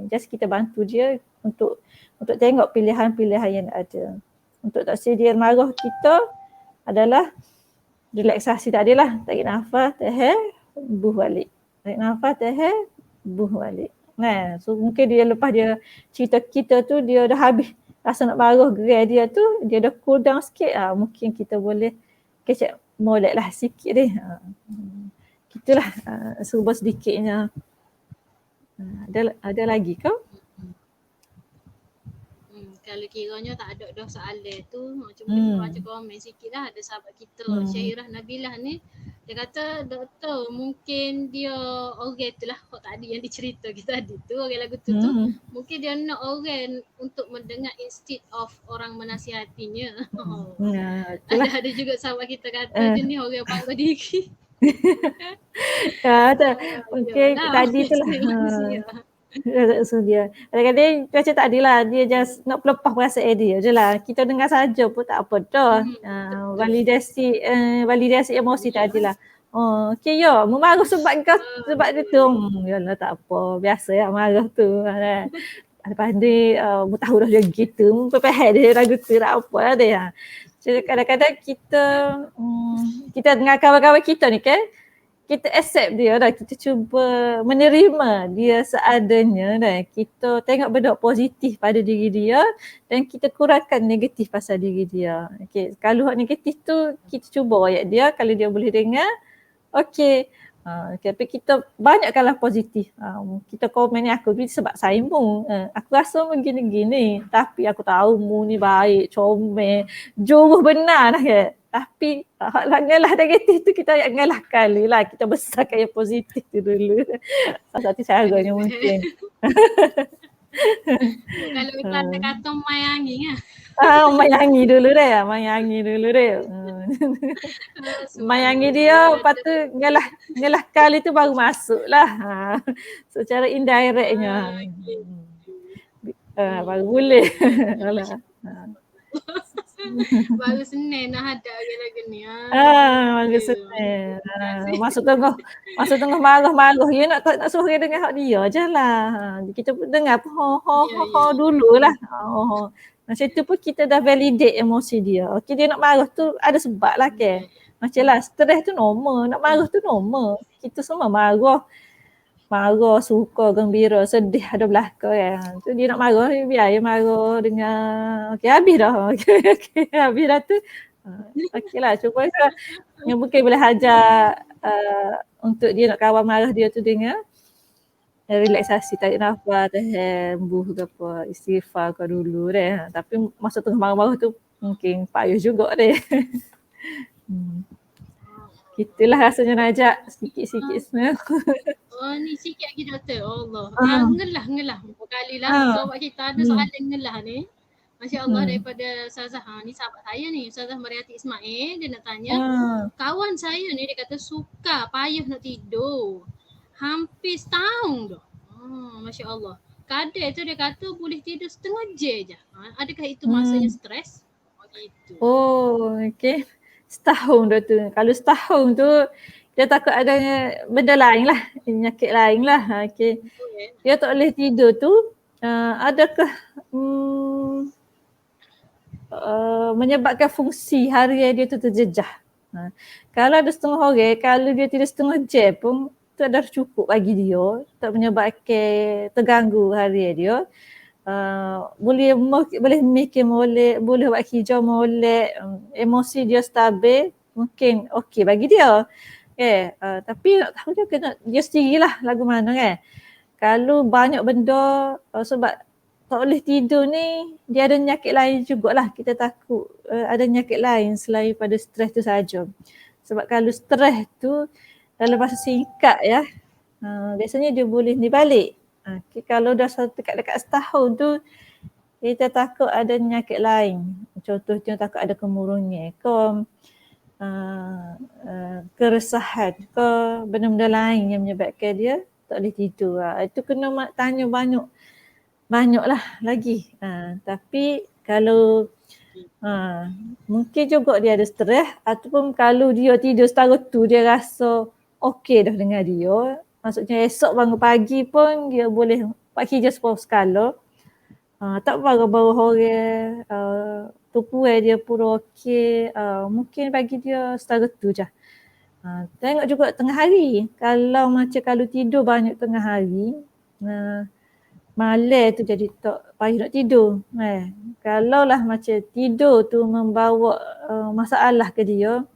Just kita bantu dia untuk tengok pilihan-pilihan yang ada. Untuk tak sedia marah kita adalah relaksasi tadi lah. Tarik nafas, tahan, buh balik. Tarik nafas, tahan, buh balik. Nah, so mungkin dia lepas dia cerita kita tu, dia dah habis rasa nak marah gerai dia tu, dia dah cool down sikit. Mungkin kita boleh kecek molek lah sikit deh. Gitulah serba sedikitnya. Ada lagi kau? Kalau kiranya tak ada dah soalan tu, macam boleh baca komen sikit lah. Ada sahabat kita, Syairah Nabilah ni, dia kata doktor mungkin dia orang tu lah, kok tadi yang dicerita kita tadi tu, orang lagu tu mungkin dia nak orang untuk mendengar instead of orang menasihatinya. Ada juga sahabat kita kata dia ni orang bangga diri. Mungkin tadi tu lah. So dia kadang-kadang macam tadi lah, dia just nak pelepah perasaan dia je lah. Kita dengar saja pun tak apa dah. Validasi emosi tadi lah. Okay ya, marah sebab dia tu. Yalah tak apa, biasa ya marah tu. Lepas ni tahu dah dia gitu, pepeh dia ragu tu tak apa lah dia. Jadi kadang-kadang kita dengar kawan-kawan kita ni kan, kita accept dia dah, kita cuba menerima dia seadanya dah. Kita tengok benda positif pada diri dia dan kita kurangkan negatif pasal diri dia. Okey, kalau hak negatif tu kita cuba ayat dia, kalau dia boleh dengar, okey. Tapi kita banyakkanlah positif. Kita komen ni aku sebab saya mu. Aku rasa mu gini-gini, tapi aku tahu mu ni baik, comel, jujur benar dah ke. Tapi ngalah negatif tu kita ngalah kali lah. Kita besarkan yang positif tu dulu. Salah satu caranya mungkin. Kalau kita kata mayangi lah. Mayangi dulu deh. Mayangi dia, lepas tu ngalah kali tu baru masuk lah. Secara indirectnya. Baru boleh. Baru Senin nak hadap lagi ni. Baru Senin. Masuk tengah marah-marah. Ya nak suruh dia dengar hak dia je lah. Kita dengar ho dulu lah. Macam tu pun kita dah validate emosi dia. Okey, dia nak marah tu ada sebab lah ke. Macam lah stres tu normal, nak marah tu normal. Kita semua marah, suka, gembira, sedih ada belaka kan. Tu dia nak marah, biar dia marah dengan okey habis dah. Okey habis dah tu. Okeylah, cuba yang mungkin boleh ajar untuk dia nak kawal marah dia tu dengan relaksasi, tarik nafas, tahan, buh ke apa, istighfar ke dulu deh. Tapi masa tengah marah-marah tu mungkin payah juga deh. Gitulah rasanya Najak, sikit-sikit sebenarnya. Ni sikit lagi doktor. Allah. Ngelah. Berapa kali lah sahabat kita ada soalan ngelah ni. Masya Allah daripada Ustazah. Ni sahabat saya ni, Ustazah Mariati Ismail. Dia nak tanya, kawan saya ni dia kata suka payah nak tidur. Hampir setahun dah. Masya Allah. Kadang tu dia kata boleh tidur setengah jam je. Adakah itu maksudnya stres? Gitu. Okey. Setahun dah tu. Kalau setahun tu dia takut ada benda lain lah. Penyakit lain lah. Okay. Dia tak boleh tidur tu. Adakah menyebabkan fungsi harian dia tu terjejah. Kalau ada setengah orang, kalau dia tidur setengah jam pun tu dah cukup bagi dia. Tak menyebabkan terganggu harian dia. Boleh mikir molek, boleh buat hijau molek, emosi dia stabil, mungkin okey bagi dia. Okay. Tapi nak tahu dia kena dia sendirilah lagu mana kan. Kalau banyak benda sebab tak boleh tidur ni dia ada penyakit lain jugalah. Kita takut ada penyakit lain selain pada stres tu saja. Sebab kalau stres tu dalam masa singkat ya, biasanya dia boleh ni balik. Kalau dah dekat setahun tu kita takut ada penyakit lain. Contohnya takut ada kemurungan ke, keresahan ke, benda-benda lain yang menyebabkan dia tak boleh tidur. Itu kena tanya banyak lah lagi. Tapi kalau mungkin juga dia ada stres ataupun kalau dia tidur setara tu dia rasa okey dah dengan dia. Maksudnya esok bangun pagi pun dia boleh buat kerja separuh skala. Tak baru-baru orang tupuai dia pun okey. Mungkin bagi dia setara tu je. Tengok juga tengah hari. Kalau tidur banyak tengah hari, malam tu jadi tak payah nak tidur. Kalau lah macam tidur tu membawa masalah ke dia,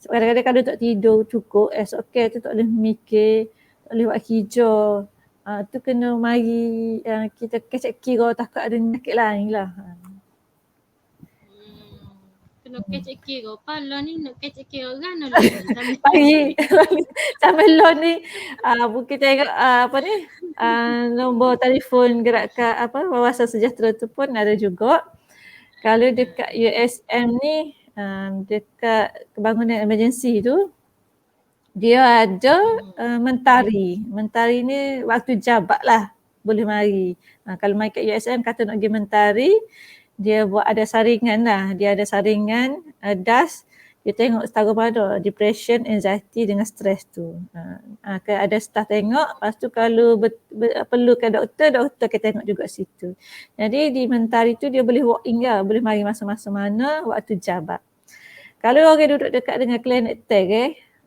sebab kadang-kadang kalau tak tidur cukup, esok tu tak boleh mikir, tak boleh buat kerja. Tu kena mari kita kecek kira takut ada penyakit lain lah. Kena kecek kira. Pala ni nak kecek kira kan lah. Pagi sampai lo ni mungkin tengok nombor telefon gerakan Wawasan Sejahtera tu pun ada juga. Kalau dekat USM ni dekat kebangunan emergency tu dia ada mentari. Mentari ni waktu jabat lah boleh mari. Kalau mai kat USM kata nak pergi mentari, dia buat ada saringan lah. Dia ada saringan DAS. Dia tengok setara mana depression, anxiety dengan stres tu. Ada staff tengok. Lepas tu kalau perlukan doktor akan tengok juga situ. Jadi di mentari tu dia boleh walk in lah. Boleh mari masa-masa mana waktu jabat. Kalau orang duduk dekat dengan klinik tag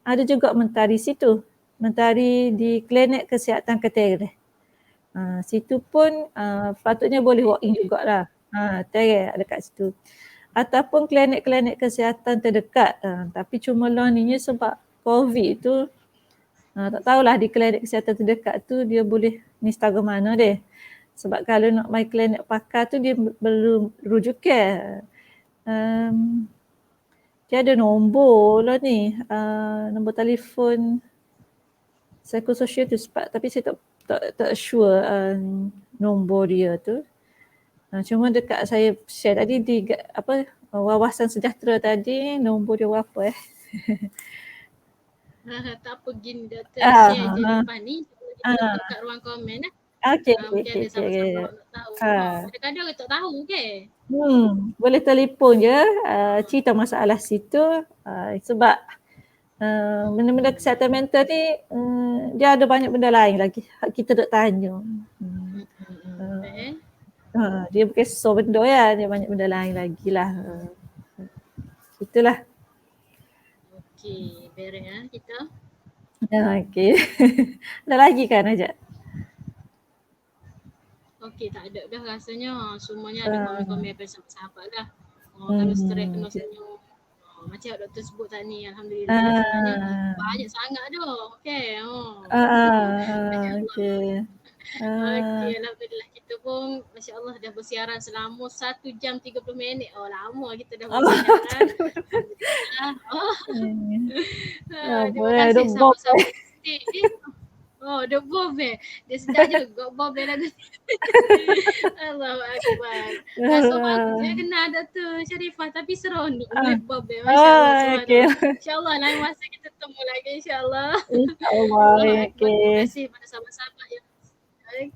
ada juga mentari situ. Mentari di klinik kesihatan Keteras. Situ pun patutnya boleh walk in jugalah. Teras dekat situ. Ataupun klinik-klinik kesihatan terdekat. Tapi cuma lah ni sebab COVID tu tak tahulah di klinik kesihatan terdekat tu dia boleh ni setara mana dia. Sebab kalau nak mai klinik pakar tu dia perlu rujukan. Dia ada nombor lah ni. Nombor telefon psikososial tu sebab tapi saya tak sure nombor dia tu. Cuma dekat saya share tadi di Wawasan Sejahtera tadi nombor dia berapa Tak apa gini doktor share je lepas ni dekat ruang komen Okey. Mungkin ada sahabat-sahabat nak tahu. Kadang-kadang orang tak tahu ke? Boleh telefon je cerita masalah situ sebab benda-benda kesihatan mental ni dia ada banyak benda lain lagi kita nak tanya. Dia bukan sesuatu benda ya, dia banyak benda lain lagi lah. Itulah. Okey, beres kita. Okey. Ada lagi kan Najat? Okey, tak ada dah rasanya. Semuanya ada komen-komen daripada sahabat-sahabat dah. Kalau stres kena senyum. Macam doktor sebut tadi, Alhamdulillah. Sebenarnya banyak sangat dah. Okey. Okey. Okey, Alhamdulillah kita pun Masya Allah dah bersiaran selama 1 jam 30 minit. Lama kita dah bersiaran. Terima kasih sama-sama. The Bob dia sedap juga Bob lagu. Allahu Akbar. So bagus saya kenal Dr. Sharifah tapi seronok Bob Masya-Allah. InsyaAllah lain masa kita temu lagi insya-Allah. InsyaAllah. Terima kasih pada sahabat-sahabat yang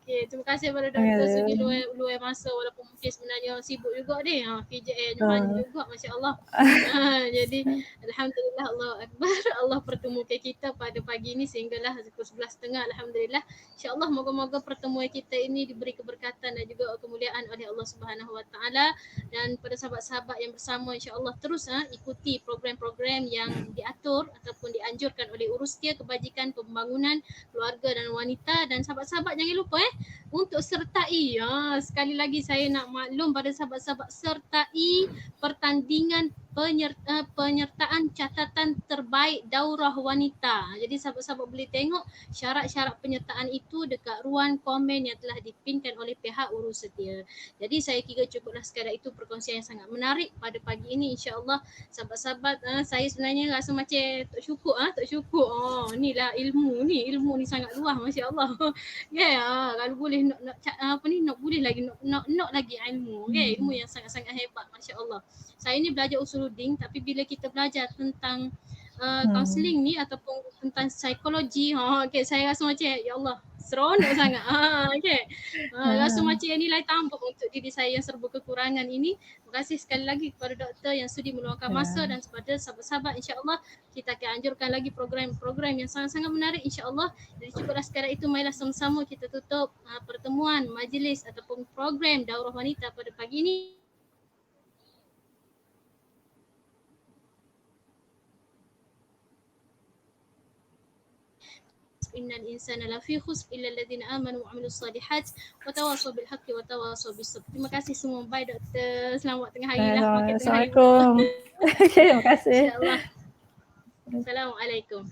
terima kasih kepada Dr. Sudi luar masa walaupun mungkin sebenarnya sibuk juga ni. KJL banyak juga masya-Allah. Jadi alhamdulillah Allah Akbar. Allah pertemukan kita pada pagi ini sehinggalah pukul 11.30 alhamdulillah. Insya-Allah moga-moga pertemuan kita ini diberi keberkatan dan juga kemuliaan oleh Allah Subhanahu Wa Taala dan pada sahabat-sahabat yang bersama insya-Allah terus ikuti program-program yang diatur ataupun dianjurkan oleh Urustia Kebajikan Pembangunan Keluarga dan Wanita dan sahabat-sahabat jangan lupa untuk sertai. Sekali lagi saya nak maklum pada sahabat-sahabat sertai pertandingan penyertaan catatan terbaik daurah wanita. Jadi sahabat-sahabat boleh tengok syarat-syarat penyertaan itu dekat ruang komen yang telah dipinkan oleh pihak urus setia. Jadi saya kira cukuplah sekadar itu perkongsian yang sangat menarik pada pagi ini. InsyaAllah sahabat-sahabat, saya sebenarnya rasa macam tak cukup. Inilah ilmu ni sangat luas, masya-Allah. Kalau boleh nak boleh lagi nak lagi ilmu. Ilmu yang sangat-sangat hebat, masya-Allah. Saya ni belajar usuluddin, tapi bila kita belajar tentang kaunseling ni ataupun tentang psikologi, saya rasa macam ya Allah, seronok sangat. Rasa macam nilai tambah untuk diri saya yang serba kekurangan ini. Terima kasih sekali lagi kepada doktor yang sudi meluangkan masa, dan kepada sahabat-sahabat, insya-Allah kita akan anjurkan lagi program-program yang sangat-sangat menarik, insya-Allah. Jadi cukuplah sekadar itu, marilah sama-sama kita tutup pertemuan majlis ataupun program daurah wanita pada pagi ini. Innal insana lafi khusr illa alladhina amanu wa amilus solihat wa tawasaw bil haqqi wa tawasaw bis sabr. Terima kasih semua. Bye doktor. Selamat tengah hari lah. Assalamualaikum. Terima kasih. InsyaAllah. Assalamualaikum.